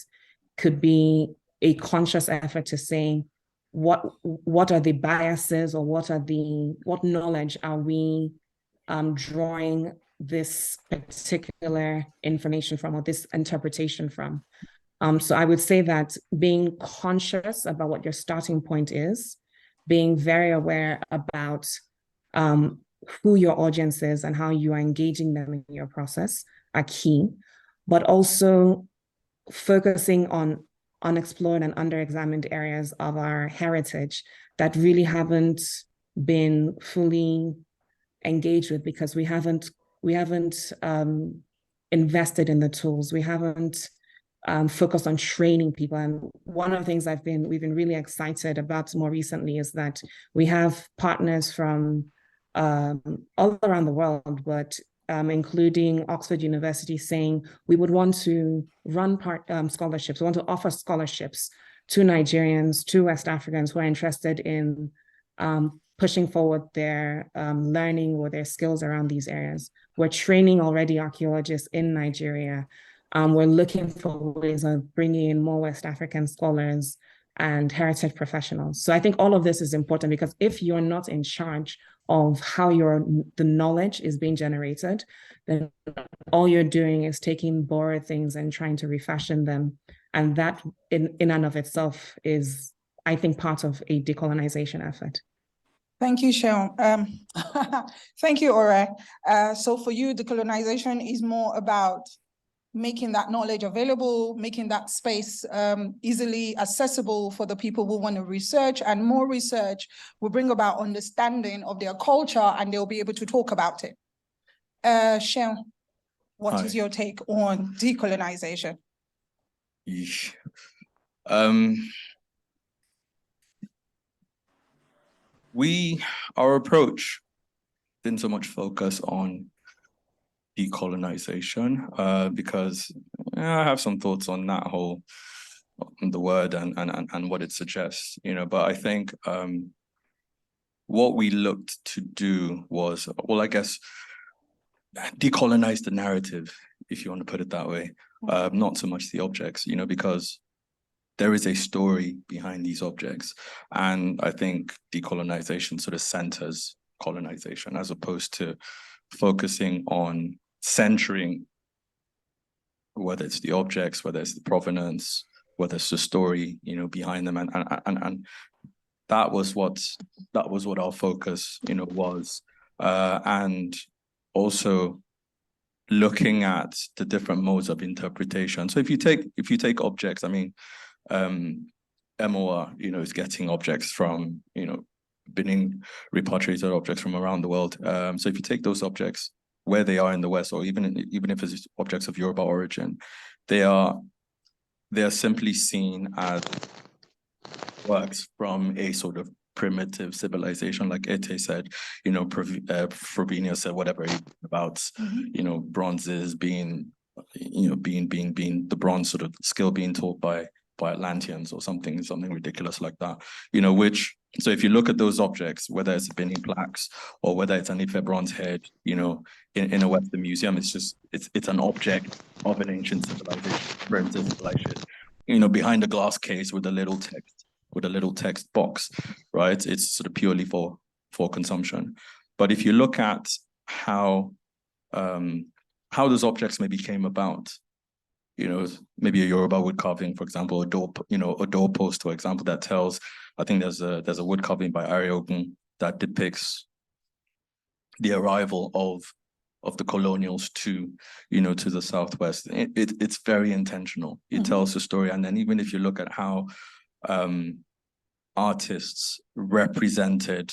Could be a conscious effort to say, what are the biases, or what knowledge are we drawing this particular information from, or this interpretation from? So I would say that being conscious about what your starting point is, being very aware about who your audience is and how you are engaging them in your process are key, but also focusing on unexplored and underexamined areas of our heritage that really haven't been fully engaged with because we haven't invested in the tools. We haven't focused on training people. And one of the things we've been really excited about more recently is that we have partners from all around the world, but including Oxford University, saying we would want to run scholarships, we want to offer scholarships to Nigerians, to West Africans who are interested in pushing forward their learning or their skills around these areas. We're training already archaeologists in Nigeria. We're looking for ways of bringing in more West African scholars and heritage professionals. So I think all of this is important, because if you're not in charge of how the knowledge is being generated, then all you're doing is taking borrowed things and trying to refashion them. And that in and of itself is, I think, part of a decolonization effort.
Thank you, Seun. Thank you, Ore. So for you, decolonization is more about making that knowledge available, making that space easily accessible for the people who want to research, and more research will bring about understanding of their culture, and they'll be able to talk about it. Seun, what is your take on decolonization?
Our approach didn't so much focus on decolonization, because I have some thoughts on that whole, the word and what it suggests, but I think what we looked to do was, well, I guess, decolonize the narrative, if you want to put it that way, not so much the objects, because there is a story behind these objects. And I think decolonization sort of centers colonization, as opposed to focusing on centering, whether it's the objects, whether it's the provenance, whether it's the story, behind them. And that was what our focus, was. And also looking at the different modes of interpretation. So if you take objects, I mean, MOR, is getting objects from, Benin, repatriated objects from around the world. So if you take those objects where they are in the West, or even if it's objects of Yoruba origin, they are simply seen as works from a sort of primitive civilization, like Ete said, Frobenius said whatever about, bronzes being the bronze sort of skill being taught by Atlanteans or something ridiculous like that, so if you look at those objects, whether it's Benin plaques or whether it's an Ife bronze head, in a Western museum, it's an object of an ancient civilization, primitive civilization, behind a glass case with a little text box, right? It's sort of purely for consumption. But if you look at how those objects maybe came about, maybe a Yoruba wood carving, for example, a door post, for example, that tells, I think there's a wood carving by Ariogun that depicts the arrival of the colonials to the Southwest. It's very intentional. It tells the story. And then even if you look at how artists represented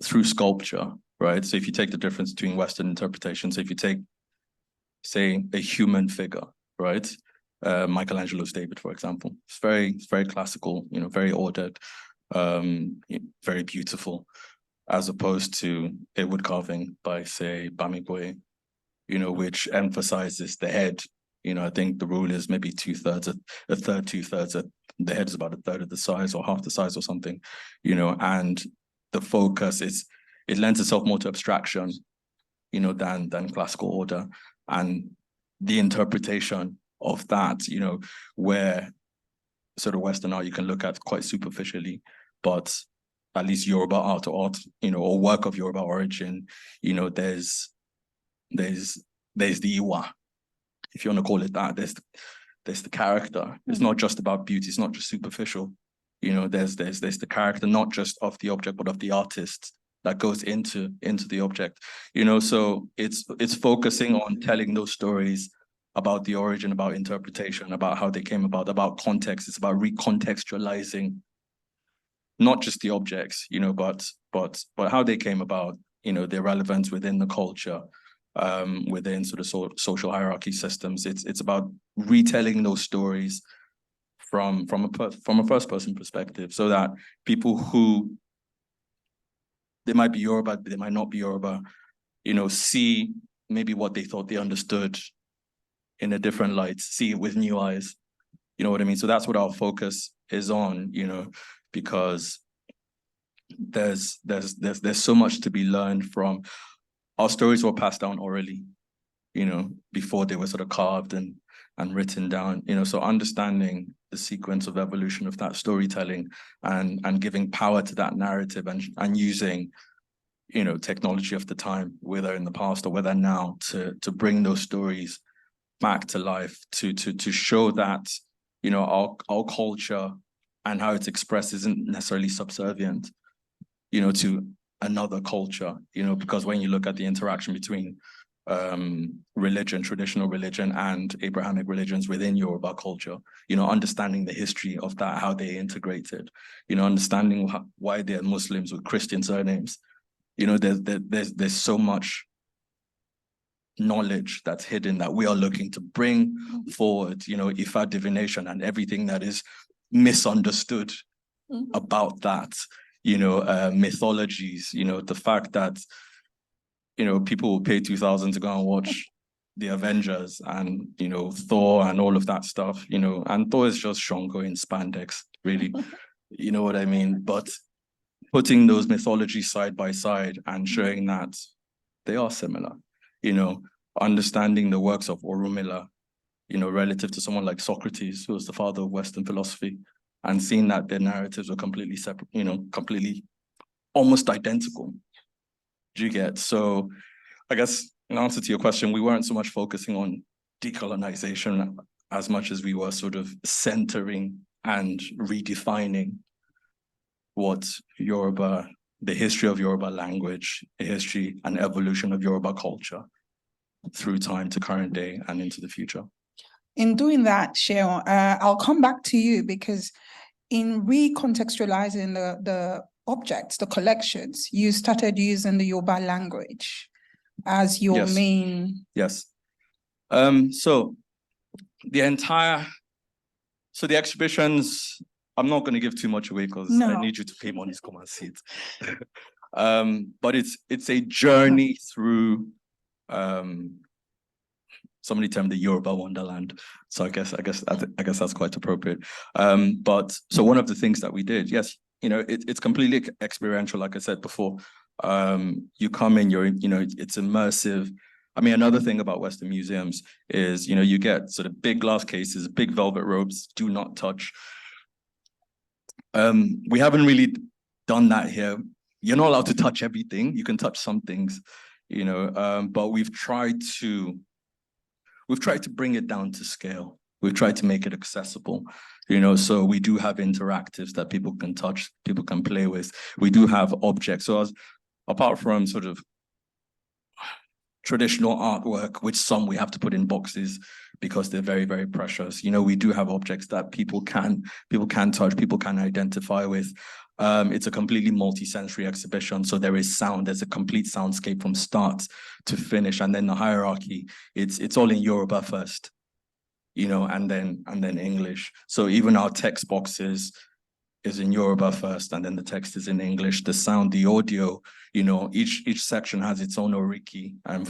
through sculpture, right? So if you take the difference between Western interpretations, if you take, say, a human figure, right? Michelangelo's David, for example, it's very classical, very ordered, very beautiful, as opposed to a wood carving by, say, Bamigwe, which emphasizes the head. I think the rule is maybe two-thirds. The head is about a third of the size or half the size or something, and the focus it lends itself more to abstraction, than classical order. And the interpretation of that, where sort of Western art you can look at quite superficially, but at least Yoruba art, or work of Yoruba origin, there's the Iwa, if you want to call it that. There's the character. It's not just about beauty. It's not just superficial. There's the character, not just of the object, but of the artist that goes into the object. So it's focusing on telling those stories about the origin, about interpretation, about how they came about context. It's about recontextualizing not just the objects, but how they came about, their relevance within the culture, within sort of social hierarchy systems. It's about retelling those stories from a first person perspective, so that people who they might be Yoruba, they might not be Yoruba, you know, see maybe what they thought they understood in a different light, see it with new eyes. You know what I mean? So that's what our focus is on, you know, because there's so much to be learned from. Our stories were passed down orally, you know, before they were sort of carved and written down, you know, so understanding the sequence of evolution of that storytelling and giving power to that narrative and using, you know, technology of the time, whether in the past or whether now, to bring those stories back to life, to show that, you know, our culture and how it's expressed isn't necessarily subservient, you know, to another culture, you know, because when you look at the interaction between religion, traditional religion, and Abrahamic religions within Yoruba culture, you know, understanding the history of that, how they integrated, you know, understanding why they're Muslims with Christian surnames, you know, there's so much knowledge that's hidden that we are looking to bring forward, you know, Ifa divination and everything that is misunderstood about that, you know, mythologies, you know, the fact that, you know, people will pay 2,000 to go and watch the Avengers and, you know, Thor and all of that stuff, you know, and Thor is just Shongo in spandex, really, you know what I mean? But putting those mythologies side by side and showing that they are similar, you know, understanding the works of Orunmila, you know, relative to someone like Socrates, who was the father of Western philosophy, and seeing that their narratives were completely separate, you know, completely almost identical. Do you get? So I guess in answer to your question, we weren't so much focusing on decolonization as much as we were sort of centering and redefining what Yoruba, the history of Yoruba language, the history and evolution of Yoruba culture through time to current day and into the future.
In doing that, Seun, I'll come back to you, because in recontextualizing the objects, the collections, you started using the Yoruba language as your main.
Yes. So the exhibitions, I'm not going to give too much away because I need you to pay money to come and see it. But it's a journey through somebody termed the Yoruba Wonderland. So I guess that's quite appropriate. But so one of the things that we did, yes, you know, it's completely experiential, like I said before. You come in, you know, it's immersive. I mean, another thing about Western museums is, you know, you get sort of big glass cases, big velvet robes, do not touch. We haven't really done that here. You're not allowed to touch everything. You can touch some things, you know, but we've tried to bring it down to scale. We've tried to make it accessible, you know, so we do have interactives that people can touch, people can play with. We do have objects. So apart from sort of traditional artwork, which some we have to put in boxes because they're very, very precious, you know, we do have objects that people can touch, people can identify with. It's a completely multi-sensory exhibition. So there is sound, there's a complete soundscape from start to finish. And then the hierarchy, it's all in Yoruba first, you know, and then English. So even our text boxes is in Yoruba first, and then the text is in English. The sound, the audio, you know, each section has its own oriki. And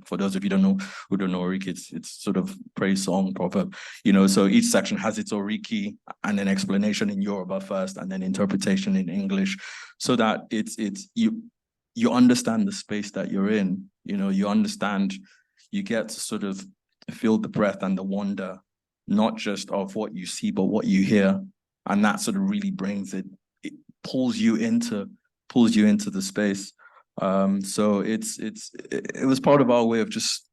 for those of you who don't know oriki, it's sort of praise song, proverb, you know. So each section has its oriki and an explanation in Yoruba first, and then interpretation in English, so that you understand the space that you're in. You know, you get to sort of feel the breath and the wonder, not just of what you see, but what you hear. And that sort of really it pulls you into the space. So it was part of our way of just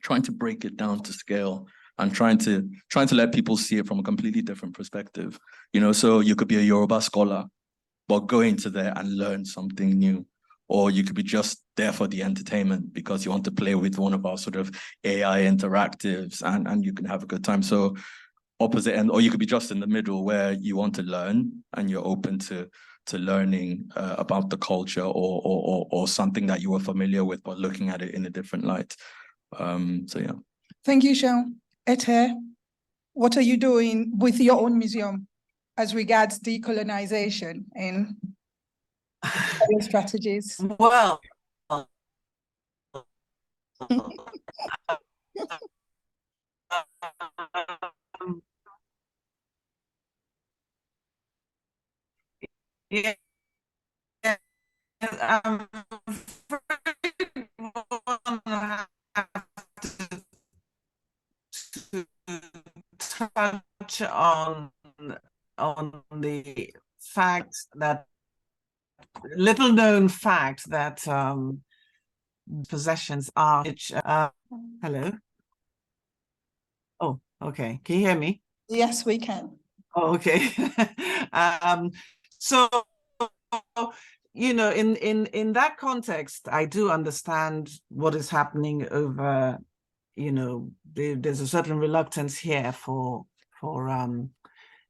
trying to break it down to scale and trying to let people see it from a completely different perspective. You know, so you could be a Yoruba scholar, but go into there and learn something new. Or you could be just there for the entertainment because you want to play with one of our sort of AI interactives and you can have a good time. So opposite end, or you could be just in the middle where you want to learn and you're open to learning about the culture or something that you were familiar with, but looking at it in a different light. So yeah.
Thank you, Seun. Ete, what are you doing with your own museum as regards decolonization? And strategies?
Well, yeah, I'm afraid we'll have to touch on the fact that little known fact that possessions are hello. Oh, okay. Can you hear me?
Yes, we can.
Oh, okay. So in that context, I do understand what is happening over, there's a certain reluctance here for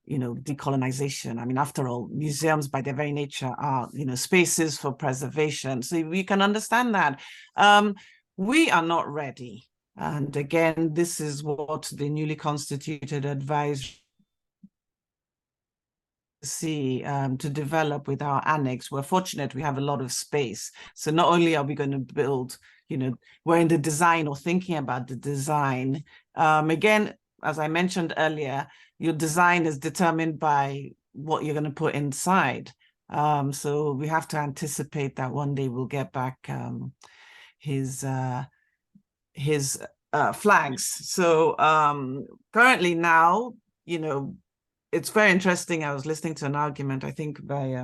decolonization. I mean, after all, museums by their very nature are, spaces for preservation. So we can understand that. We are not ready. And again, this is what the newly constituted advisory to develop with our annex. We're fortunate we have a lot of space. So not only are we going to build, we're in the design or thinking about the design. Again, as I mentioned earlier, your design is determined by what you're going to put inside. So we have to anticipate that one day we'll get back his flags. So currently now, it's very interesting. I was listening to an argument, I think by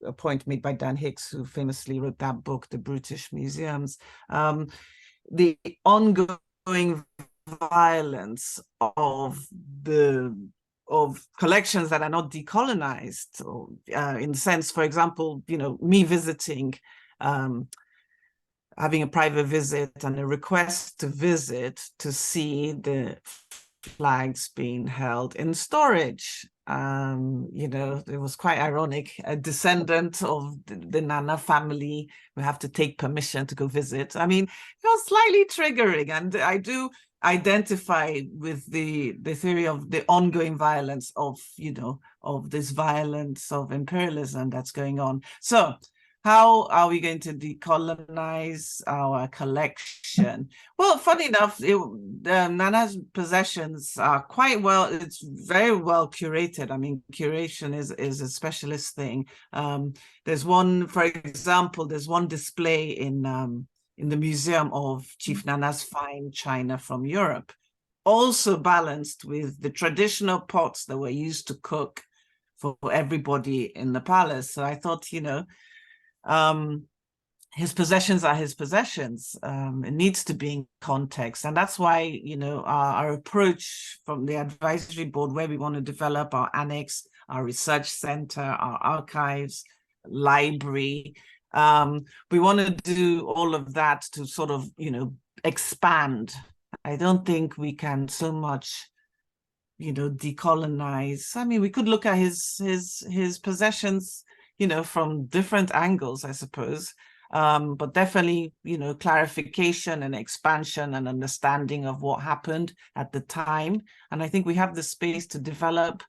a point made by Dan Hicks, who famously wrote that book, The Brutish Museums. The ongoing violence of collections that are not decolonized, or, in the sense, for example, me visiting, having a private visit and a request to visit to see the flags being held in storage. It was quite ironic. A descendant of the Nana family, we have to take permission to go visit. I mean, it was slightly triggering, and I do identify with the theory of the ongoing violence of this violence of imperialism that's going on. So how are we going to decolonize our collection? Well, funny enough, Nana's possessions are quite well, it's very well curated. I mean, curation is a specialist thing. There's one, for example, there's one display in the museum of Chief Nana's fine china from Europe, also balanced with the traditional pots that were used to cook for everybody in the palace. So I thought, his possessions are his possessions. It needs to be in context. And that's why, our approach from the advisory board, where we want to develop our annex, our research center, our archives, library, we want to do all of that to sort of, expand. I don't think we can so much, decolonize. I mean, we could look at his possessions, from different angles, I suppose. But definitely, clarification and expansion and understanding of what happened at the time. And I think we have the space to develop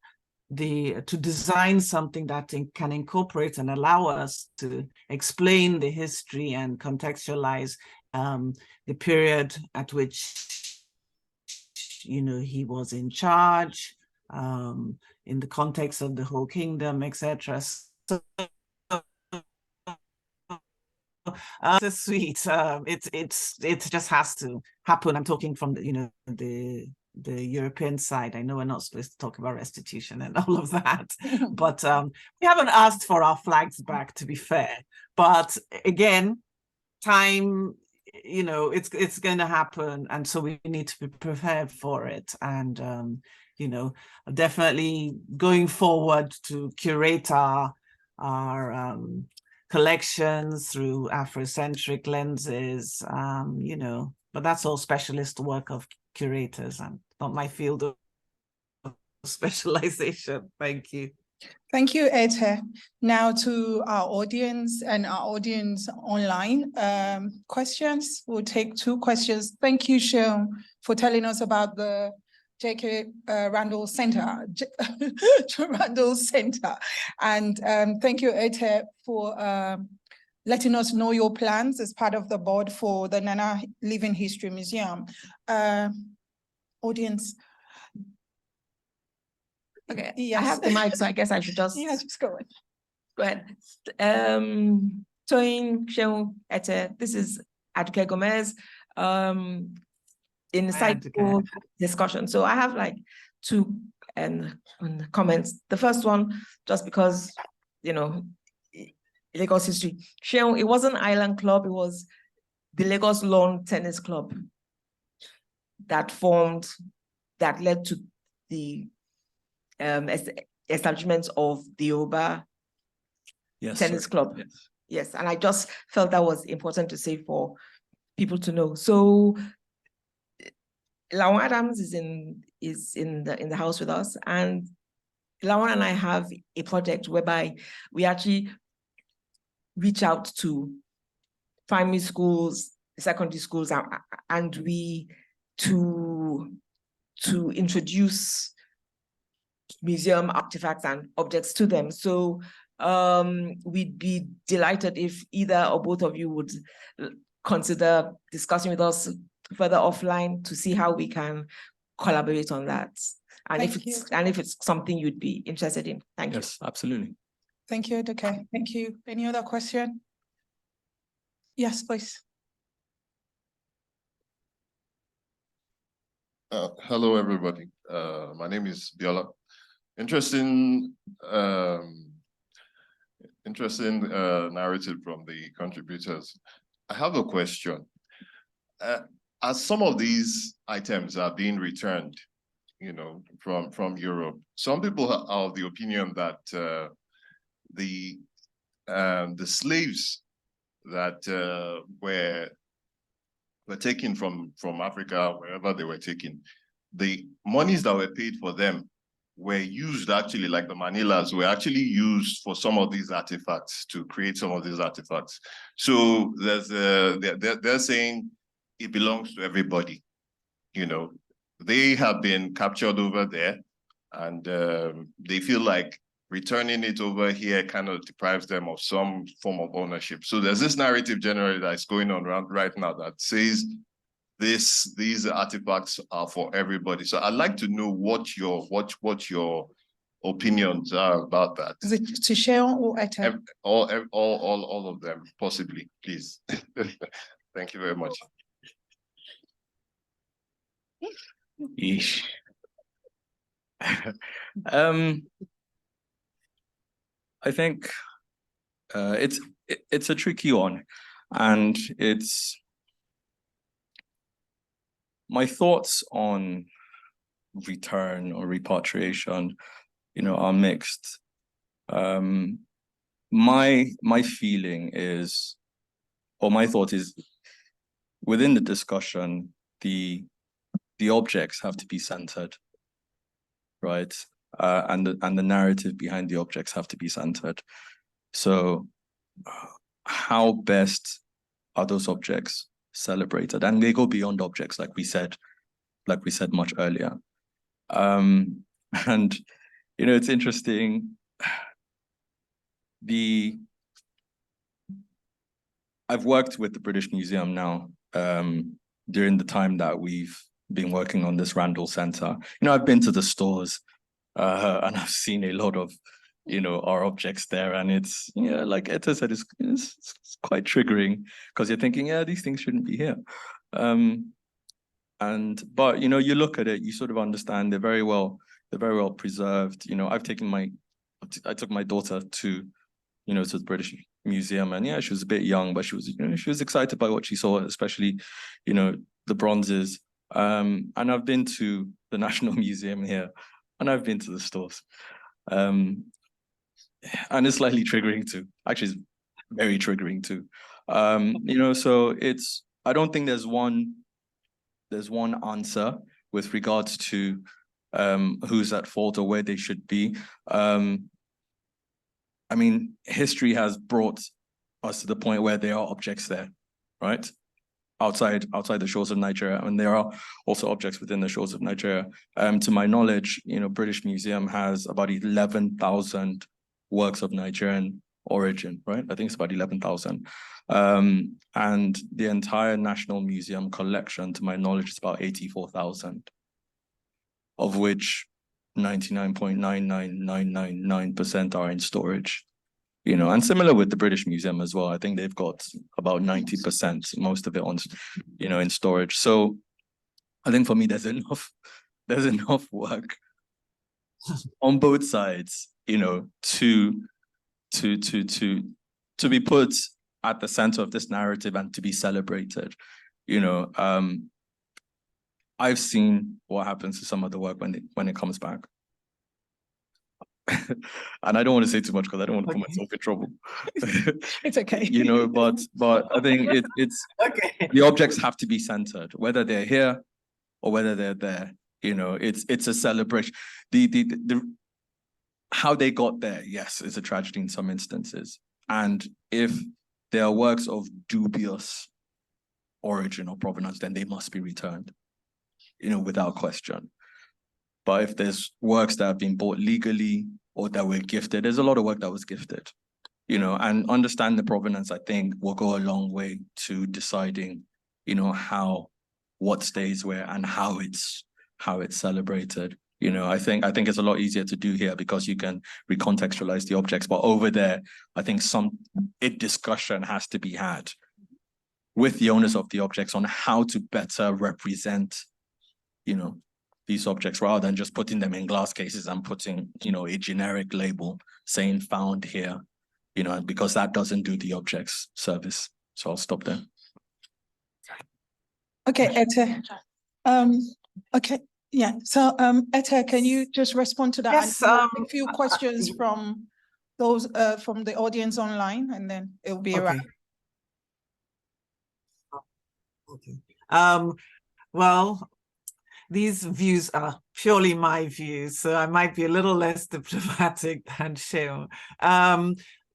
to design something that can incorporate and allow us to explain the history and contextualize the period at which, he was in charge, in the context of the whole kingdom, etc. So it's sweet. It just has to happen. I'm talking from the European side. I know we're not supposed to talk about restitution and all of that, but we haven't asked for our flags back, to be fair. But again, time, it's going to happen, and so we need to be prepared for it. And definitely going forward to curate our collections through Afrocentric lenses, but that's all specialist work of curators and not my field of specialization. Thank you.
Thank you, Ete. Now to our audience and our audience online. Questions. We'll take 2 questions. Thank you, Seun, for telling us about the JK Randall Center, Randall Center. And thank you, Ete, for letting us know your plans as part of the board for the Nana Living History Museum. Audience.
Okay,
Yes.
I have the mic, so I guess I should just...
Yeah, just go on.
Go ahead. Toyin, Seun, Ete, this is Aduke Gomez. Insightful discussion. So I have like two comments. The first one, just because, you know, Lagos history. Seun, it wasn't Island Club, it was the Lagos Lawn Tennis Club that formed, that led to the establishment of the Oba Tennis Club.
Yes.
Yes, and I just felt that was important to say for people to know. So Lawan Adams is in the house with us, and Lawan and I have a project whereby we actually reach out to primary schools, secondary schools, and we to introduce museum artifacts and objects to them. So we'd be delighted if either or both of you would consider discussing with us further offline to see how we can collaborate on that. And if it's something you'd be interested in. Thank you.
Yes, absolutely.
Thank you, Aduke. Thank you. Any other question? Yes, please.
Hello, everybody. My name is Biola. Interesting narrative from the contributors. I have a question. As some of these items are being returned, you know, from Europe, some people are of the opinion that the slaves that were taken from Africa, wherever they were taken, the monies that were paid for them were used, actually, like the Manilas were actually used for some of these artifacts, to create some of these artifacts. So there's they're saying it belongs to everybody. You know, they have been captured over there, and they feel like returning it over here kind of deprives them of some form of ownership. So there's this narrative generally that's going on around right now that says these artifacts are for everybody. So I'd like to know what your opinions are about that.
Is it to Seun or Ete?
All of them, possibly, please. Thank you very much.
Yeesh. I think it's a tricky one, and it's my thoughts on return or repatriation, you know, are mixed. My feeling is, or my thought is, within the discussion, the objects have to be centered, right? And the narrative behind the objects have to be centered. So how best are those objects celebrated? And they go beyond objects, like we said much earlier. And you know, it's interesting. I've worked with the British Museum now during the time that we've been working on this Randall Center. You know, I've been to the stores and I've seen a lot of, you know, our objects there, and it's, yeah, like Ete said, it's quite triggering, because you're thinking, yeah, these things shouldn't be here. But you know, you look at it, you sort of understand they're very well preserved. You know, I took my daughter to, you know, to the British Museum, and yeah, she was a bit young, but she was, you know, she was excited by what she saw, especially, you know, the bronzes. And I've been to the National Museum here, and I've been to the stores. And it's slightly triggering too. Actually, it's very triggering too. You know, so it's, I don't think there's one answer with regards to who's at fault or where they should be. I mean, history has brought us to the point where there are objects there, right? outside the shores of Nigeria, and there are also objects within the shores of Nigeria. To my knowledge, British Museum has about 11,000 works of Nigerian origin, right? I think it's about 11,000. And the entire National Museum collection, to my knowledge, is about 84,000, of which 99.99999% are in storage. And similar with the British Museum as well. I think they've got about 90%, most of it on, in storage. So I think for me, there's enough work on both sides, to be put at the center of this narrative and to be celebrated. I've seen what happens to some of the work when it comes back. And I don't want to say too much because I don't want to put myself in trouble.
It's okay.
But I think it's
Okay.
The objects have to be centered, whether they're here or whether they're there. It's a celebration. The how they got there, yes, is a tragedy in some instances. And if there are works of dubious origin or provenance, then they must be returned, without question. But if there's works that have been bought legally or that were gifted, there's a lot of work that was gifted, and understand the provenance, I think, will go a long way to deciding, what stays where and how it's celebrated. I think it's a lot easier to do here because you can recontextualize the objects. But over there, I think discussion has to be had with the owners of the objects on how to better represent, these objects, rather than just putting them in glass cases and putting, a generic label saying found here, because that doesn't do the objects service. So I'll stop there.
Okay, Ete. Okay, yeah. So, Ete, can you just respond to that?
Yes,
and a few questions from those from the audience online, and then it'll be
okay.
around.
Okay. Well, these views are purely my views, so I might be a little less diplomatic than Seun.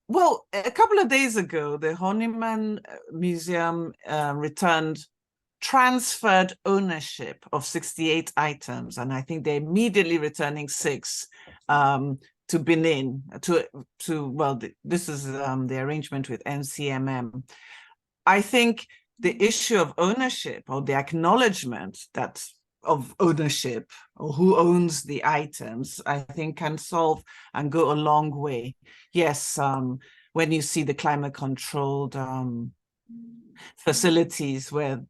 Well, a couple of days ago, the Honeyman Museum transferred ownership of 68 items, and I think they're immediately returning 6 to Benin. This is the arrangement with NCMM. I think the issue of ownership, or the acknowledgement of ownership, or who owns the items, I think can solve and go a long way. Yes, when you see the climate controlled facilities where,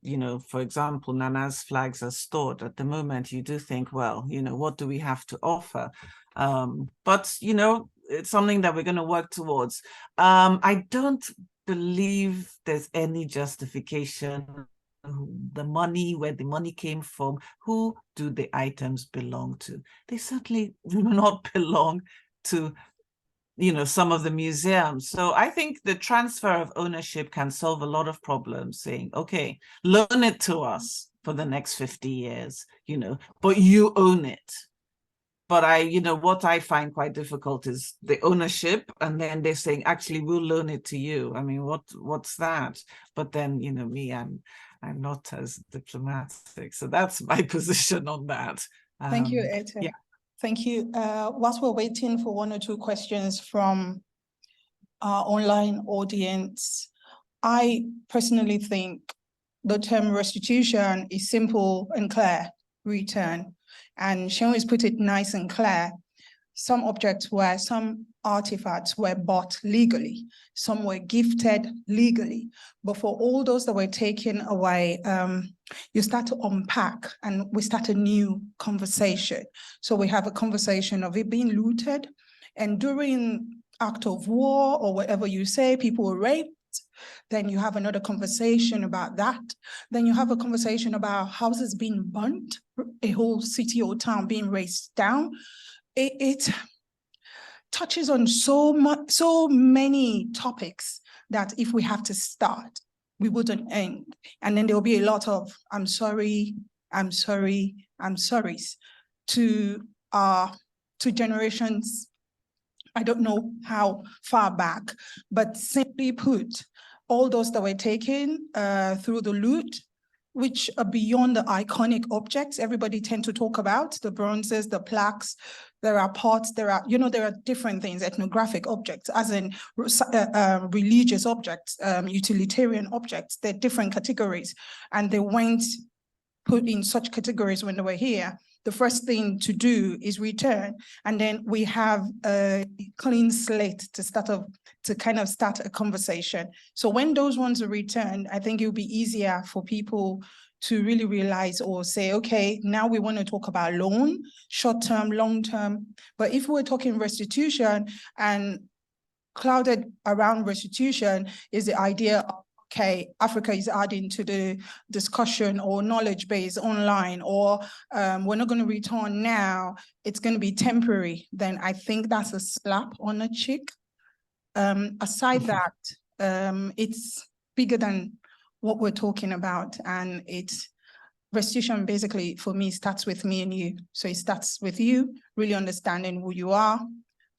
for example, Nana's flags are stored at the moment, you do think, well, what do we have to offer? But, it's something that we're going to work towards. I don't believe there's any justification where the money came from, who do the items belong to? They certainly do not belong to, some of the museums. So I think the transfer of ownership can solve a lot of problems, saying, okay, loan it to us for the next 50 years, but you own it. But what I find quite difficult is the ownership, and then they're saying, actually, we'll loan it to you. I mean, what's that? But then, me, I'm not as diplomatic. So that's my position on that.
Thank you, Ete.
Yeah.
Thank you. Whilst we're waiting for 1 or 2 questions from our online audience, I personally think the term restitution is simple and clear, return. And Seun has put it nice and clear. Some artifacts were bought legally, some were gifted legally, but for all those that were taken away, you start to unpack, and we start a new conversation. So we have a conversation of it being looted, and during act of war or whatever you say, people were raped. Then you have another conversation about that. Then you have a conversation about houses being burnt, a whole city or town being razed down. It touches on so many topics that if we have to start, we wouldn't end. And then there'll be a lot of I'm sorry, I'm sorry, I'm sorries to generations. I don't know how far back, but simply put, all those that were taken through the loot, which are beyond the iconic objects everybody tend to talk about, the bronzes, the plaques. There are pots, there are different things, ethnographic objects, as in religious objects, utilitarian objects. They're different categories, and they weren't put in such categories when they were here. The first thing to do is return, and then we have a clean slate to kind of start a conversation. So when those ones are returned, I think it'll be easier for people to really realize or say, okay, now we want to talk about loan, short-term, long-term. But if we're talking restitution, and clouded around restitution is the idea of, okay, Africa is adding to the discussion or knowledge base online, or we're not going to return now, it's going to be temporary, then I think that's a slap on the cheek. Aside that, it's bigger than what we're talking about, and restitution basically for me starts with me and you. So it starts with you really understanding who you are,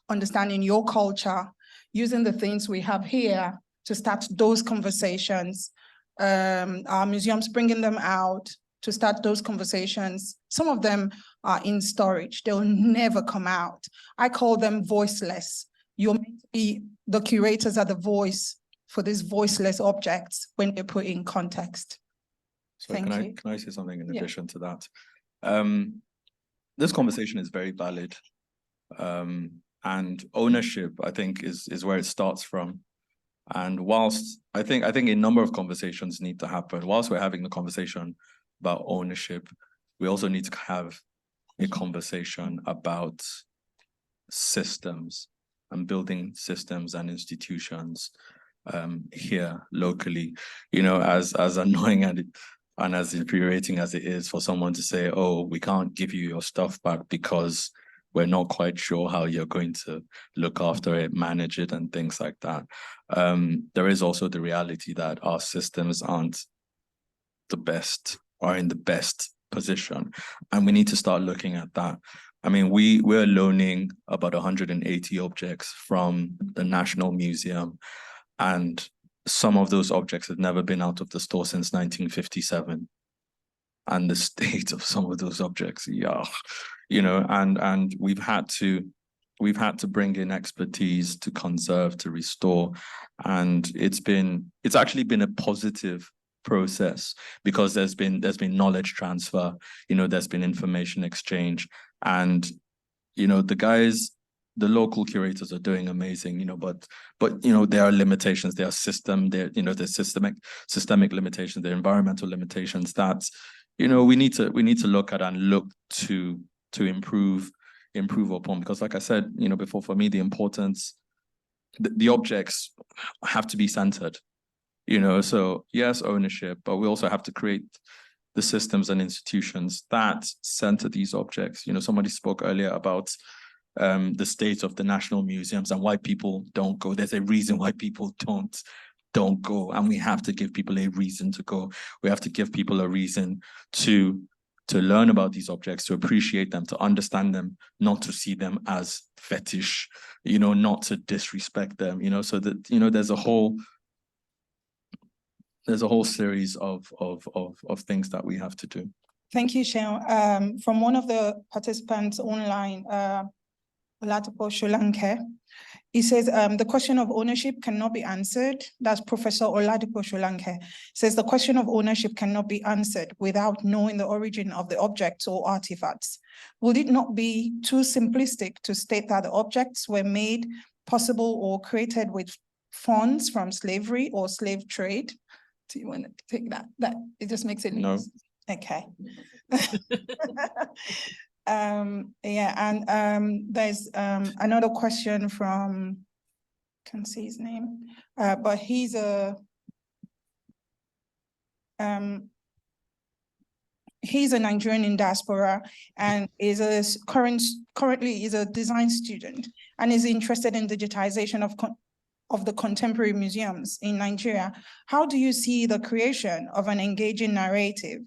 understanding your culture, using the things we have here to start those conversations, our museums bringing them out to start those conversations. Some of them are in storage. They'll never come out. I call them voiceless. You're meant to be, the curators are the voice for these voiceless objects when they're put in context.
So
Thank you.
Can I say something in addition to that? This conversation is very valid. And ownership, I think, is where it starts from. And whilst I think a number of conversations need to happen, whilst we're having the conversation about ownership, we also need to have a conversation about systems and building systems and institutions here locally. You know, as annoying and as infuriating as it is for someone to say, oh, we can't give you your stuff back because we're not quite sure how you're going to look after it, manage it, and things like that. There is also the reality that our systems aren't the best or in the best position, and we need to start looking at that. I mean, we're loaning about 180 objects from the National Museum, and some of those objects have never been out of the store since 1957. And the state of some of those objects, yeah, you know, and we've had to bring in expertise to conserve, to restore, and it's actually been a positive process because there's been knowledge transfer, you know, there's been information exchange, and you know, the local curators are doing amazing, you know, but you know, there are limitations, there's systemic limitations, there are environmental limitations that, you know, we need to look at and look to improve upon, because like I said, you know, before, for me, the importance, the objects have to be centered, you know, so yes, ownership, but we also have to create the systems and institutions that center these objects. You know, somebody spoke earlier about the state of the national museums and why people don't go. There's a reason why people don't go, and we have to give people a reason to go. We have to give people a reason to learn about these objects, to appreciate them, to understand them, not to see them as fetish, you know, not to disrespect them, you know, so that, you know, there's a whole series of things that we have to do.
Thank you, Seun. From one of the participants online, Oladipo Sholanke, he says, the question of ownership cannot be answered. That's Professor Oladipo Sholanke. Says the question of ownership cannot be answered without knowing the origin of the objects or artifacts. Would it not be too simplistic to state that the objects were made possible or created with funds from slavery or slave trade? Do you want to take that? That it just makes it
No.
Okay. Yeah, and there's another question from, can't see his name, but he's a Nigerian in diaspora and is currently is a design student and is interested in digitization of the contemporary museums in Nigeria. How do you see the creation of an engaging narrative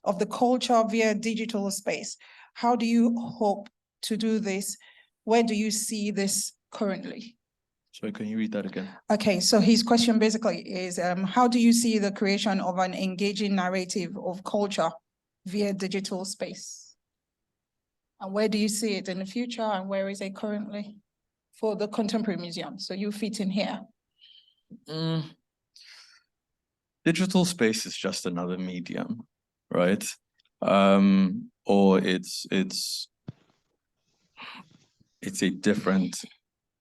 of the culture via digital space? How do you hope to do this? Where do you see this currently?
Sorry, can you read that again?
Okay, so his question basically is, how do you see the creation of an engaging narrative of culture via digital space? And where do you see it in the future, and where is it currently for the Contemporary Museum? So you fit in here.
Digital space is just another medium, right? Or it's a different,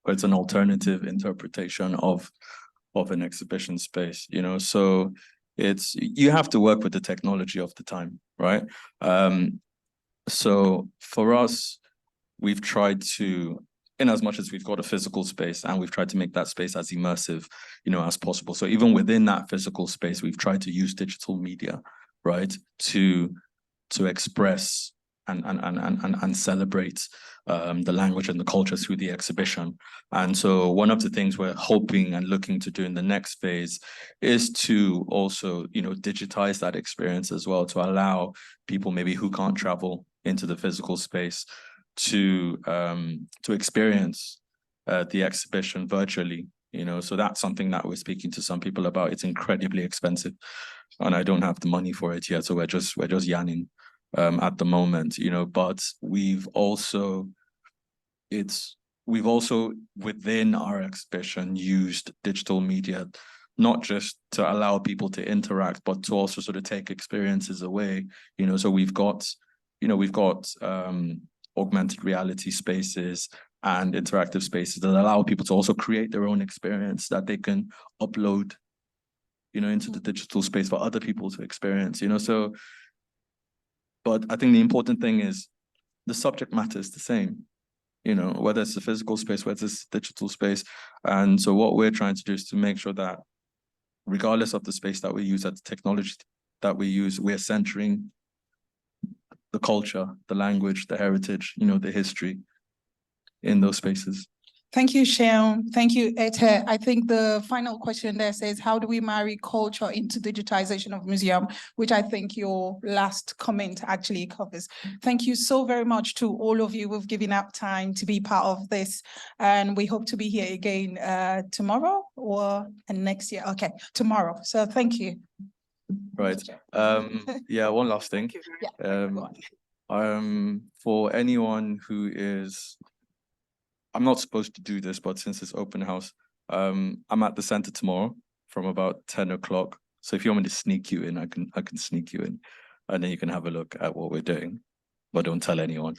or it's an alternative interpretation of an exhibition space, you know? So you have to work with the technology of the time, right? So for us, we've tried to, in as much as we've got a physical space, and we've tried to make that space as immersive, you know, as possible. So even within that physical space, we've tried to use digital media, right, to express and celebrate the language and the culture through the exhibition. And so one of the things we're hoping and looking to do in the next phase is to also, you know, digitize that experience as well, to allow people maybe who can't travel into the physical space to experience the exhibition virtually, you know. So that's something that we're speaking to some people about. It's incredibly expensive, and I don't have the money for it yet, so we're just yanning at the moment, you know. But we've also within our exhibition used digital media, not just to allow people to interact, but to also sort of take experiences away, you know. So we've got augmented reality spaces and interactive spaces that allow people to also create their own experience that they can upload, you know, into the digital space for other people to experience, you know. So, but I think the important thing is the subject matter is the same, you know, whether it's the physical space, whether it's digital space. And so what we're trying to do is to make sure that regardless of the space that we use, that the technology that we use, we're centering the culture, the language, the heritage, you know, the history in those spaces.
Thank you, Seun. Thank you, Ete. I think the final question there says, how do we marry culture into digitization of museum, which I think your last comment actually covers. Thank you so very much to all of you who've given up time to be part of this. And we hope to be here again tomorrow and next year. Okay, tomorrow. So thank you.
Right. Yeah, one last thing. For anyone who is, I'm not supposed to do this, but since it's open house, I'm at the center tomorrow from about 10 o'clock. So if you want me to sneak you in, I can sneak you in, and then you can have a look at what we're doing, but don't tell anyone.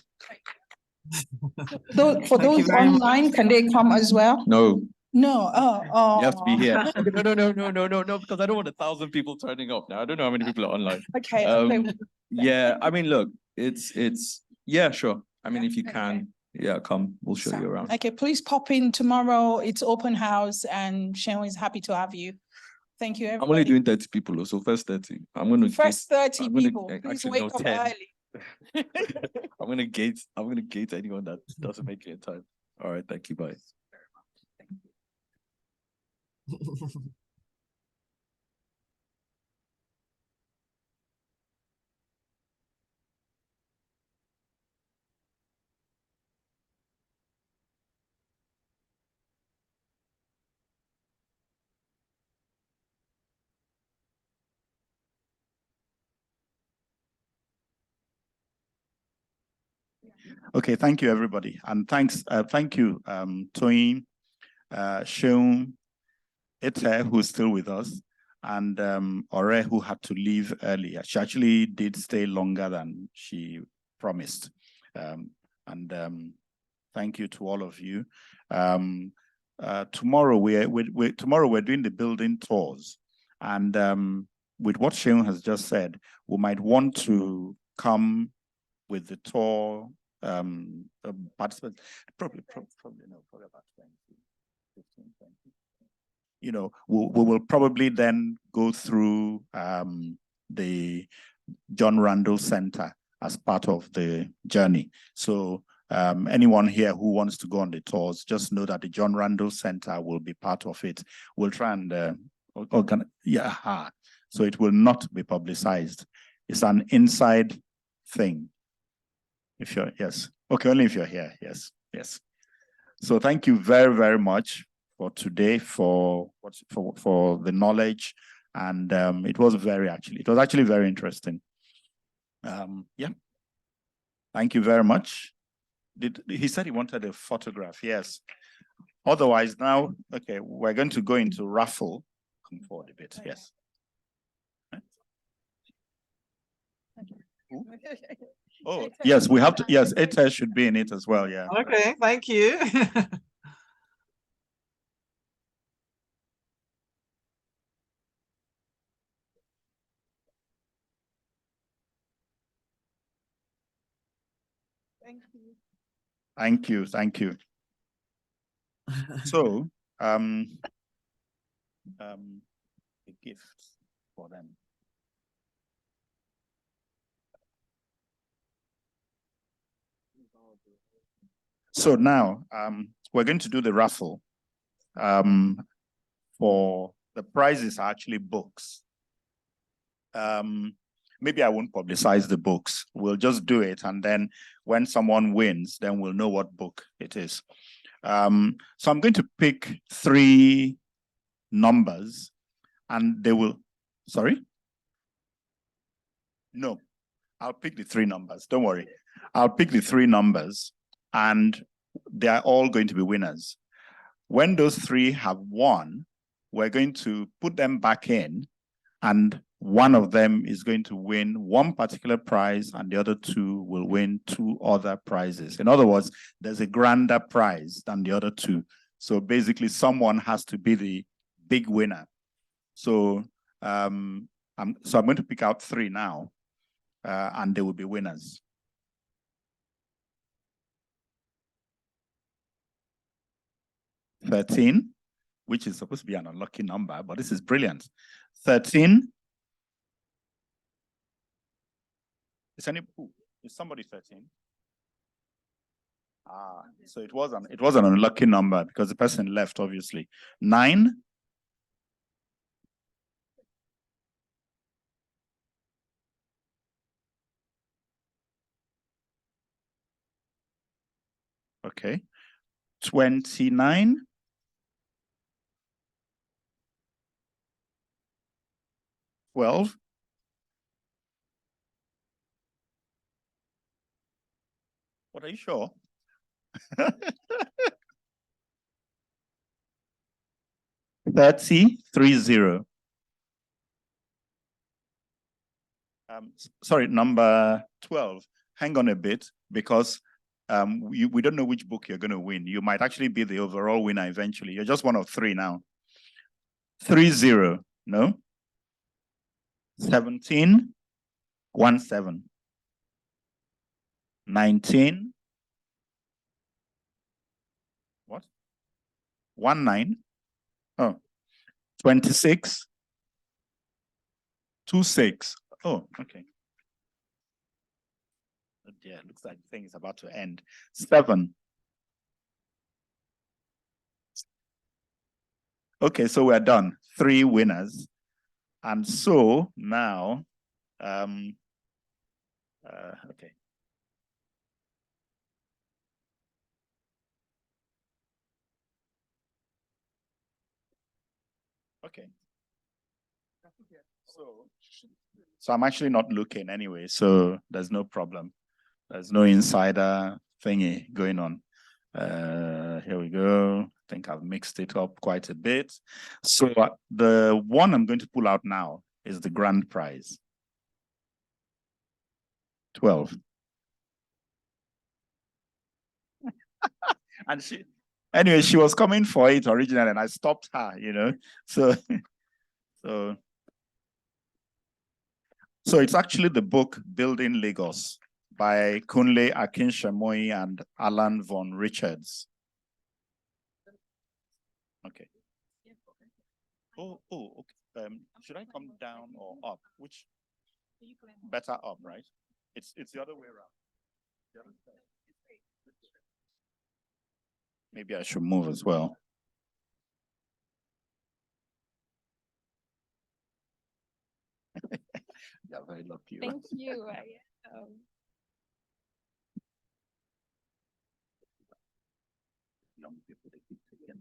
For those online, can they come as well?
No.
No. Oh.
You have to be here. No, because I don't want 1,000 people turning up now. I don't know how many people are online.
Okay.
Yeah, I mean, look, it's yeah, sure. I mean, if you can, yeah, come, we'll show you around.
Okay, please pop in tomorrow. It's open house, and Seun is happy to have you. Thank you, everybody.
I'm only doing 30 people, so first 30. I'm going to
first 30 people. Please wake up
10.
early.
I'm gonna gate anyone that doesn't make it in time. All right, thank you. Bye.
Okay, thank you, everybody. And thank you, Toyin, Seun, Ete, who's still with us, and Ore, who had to leave earlier. She actually did stay longer than she promised. Thank you to all of you. Tomorrow we're doing the building tours, and with what Seun has just said, we might want to come with the tour participants, probably about 20, 15, 20. You know, we will probably then go through the John Randall Center as part of the journey. So anyone here who wants to go on the tours, just know that the John Randall Center will be part of it. We'll try and so it will not be publicized. It's an inside thing. If you're, yes. Okay, only if you're here, yes. So thank you very, very much today, for the knowledge, and it was actually very interesting. Yeah. Thank you very much. He said he wanted a photograph? Yes. Otherwise, now, okay, we're going to go into raffle. Come forward a bit. Yes. Oh, yes, we have to. Yes, Ete should be in it as well. Yeah.
Okay, thank you.
Thank you. Thank you. So, a gift for them. So now, we're going to do the raffle. For the prizes are actually books. Maybe I won't publicize the books. We'll just do it, and then when someone wins, then we'll know what book it is. So I'm going to pick 3 numbers, and they will. Sorry? No, I'll pick the 3 numbers. Don't worry. I'll pick the 3 numbers, and they are all going to be winners. When those 3 have won, we're going to put them back in, and one of them is going to win one particular prize, and the other 2 will win 2 other prizes. In other words, there's a grander prize than the other 2. So basically, someone has to be the big winner. So, I'm going to pick out 3 now, and they will be winners. $13, which is supposed to be an unlucky number, but this is brilliant. 13. Is somebody 13? Ah, so it was an unlucky number because the person left, obviously. 9. Okay. 29. 12. What, are you sure? 30. Sorry, number 12. Hang on a bit, because we don't know which book you're going to win. You might actually be the overall winner eventually. You're just one of 3 now. 30. No. 17. 17. 19. What? 19. Oh. 26. 26. Oh, okay. Oh dear, looks like the thing is about to end. 7. Okay, so we're done. 3 winners. And so now, okay. Okay. So I'm actually not looking anyway, so there's no problem. There's no insider thingy going on. Here we go. I think I've mixed it up quite a bit. So the one I'm going to pull out now is the grand prize. 12. And anyway, she was coming for it originally, and I stopped her, So, so it's actually the book Building Lagos by Kunle Akinshamoy and Alan Von Richards. Okay. Oh, okay. Should I come down or up? Which? Better up, right? It's the other way around. Maybe I should move as well. You're very lucky.
Thank you.
Young people, they keep taking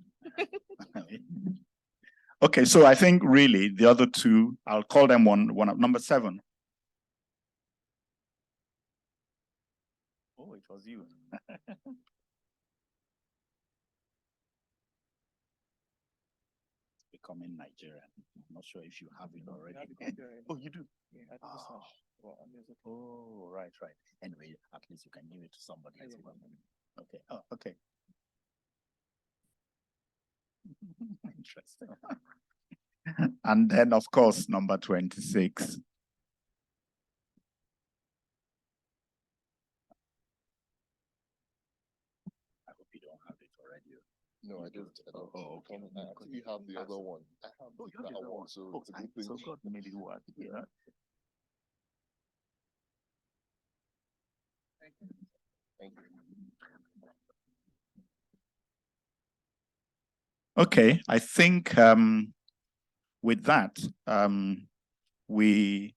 Okay, so I think really the other two, I'll call them one number 7. Oh, it was you. Becoming Nigerian. I'm not sure if you have it already. Oh, you do? Yeah, oh, right. Anyway, at least you can give it to somebody as well. Okay. Oh, okay. Interesting. And then, of course, number 26. I hope you don't have it already.
No, I don't. Oh, okay. I actually have the other one. I have that one, so it's a good thing.
So God made it work. Yeah.
Thank you.
Okay, I think with that, we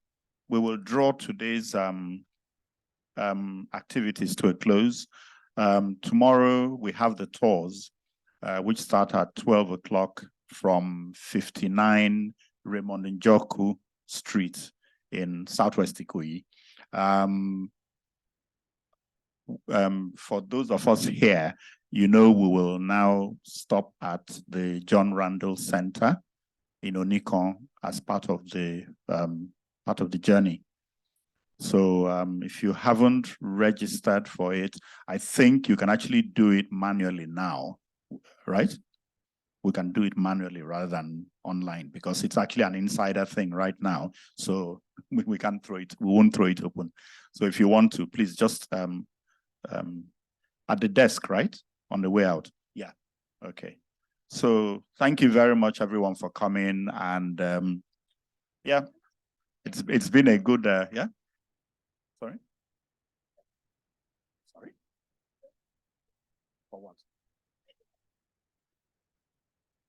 will draw today's activities to a close. Tomorrow we have the tours, which start at 12 o'clock from 59 Raymond Njoku Street in Southwest Ikoyi. For those of us here, we will now stop at the John Randall Center in Onikon as part of the journey. So if you haven't registered for it, I think you can actually do it manually now, right? We can do it manually rather than online because it's actually an insider thing right now. So we can't throw it, we won't throw it open. So if you want to, please just at the desk, right? On the way out. Yeah. Okay. So thank you very much, everyone, for coming. And yeah, it's been a good, yeah. Sorry? For what?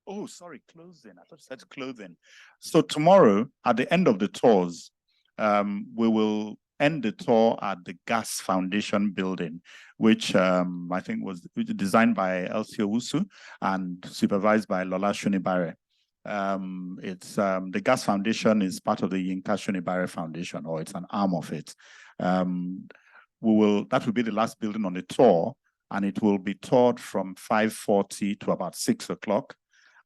Oh, sorry, clothing. I thought you said clothing. So tomorrow, at the end of the tours, we will end the tour at the Gas Foundation building, which I think was designed by Elsie Owusu and supervised by Lola Shunibare. It's the Gas Foundation is part of the Yinka Shunibare Foundation, or it's an arm of it. That will be the last building on the tour, and it will be toured from 5:40 to about 6 o'clock.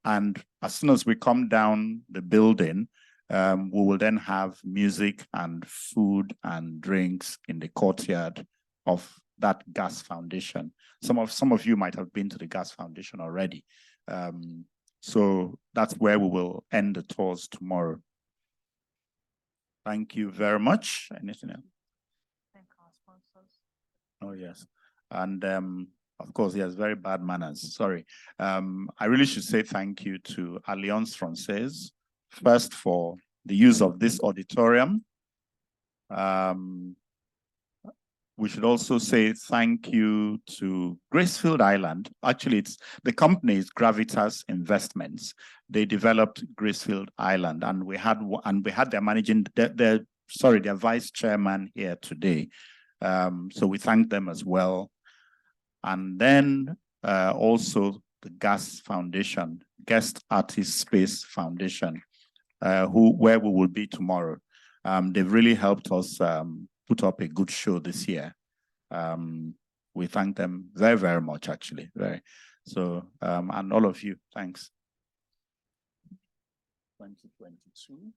And as soon as we come down the building, we will then have music and food and drinks in the courtyard of that Gas Foundation. Some of you might have been to the Gas Foundation already. So that's where we will end the tours tomorrow. Thank you very much. Anything else?
Thank our sponsors.
Oh, yes. And of course, he has very bad manners. Sorry. I really should say thank you to Alliance Francaise, first for the use of this auditorium. We should also say thank you to Gracefield Island. Actually, the company is Gravitas Investments. They developed Gracefield Island, and we had their vice chairman here today. So we thank them as well. And then also the Gas Foundation, Guest Artist Space Foundation, where we will be tomorrow. They've really helped us put up a good show this year. We thank them very, very much, actually. So, and all of you, thanks. 2022.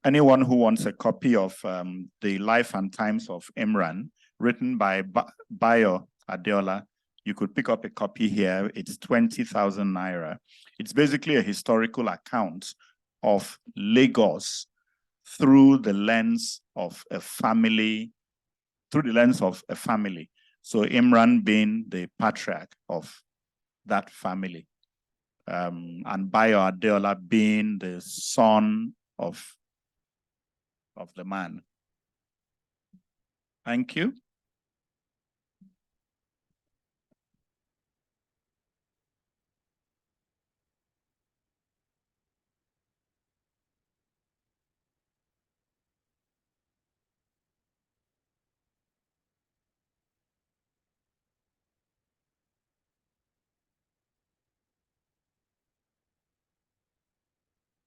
Anyone who wants a copy of the Life and Times of Imran, written by Bayo Adeola, you could pick up a copy here. It's 20,000 naira. It's basically a historical account of Lagos through the lens of a family, So Imran being the patriarch of that family, and Bayo Adeola being the son of the man. Thank you.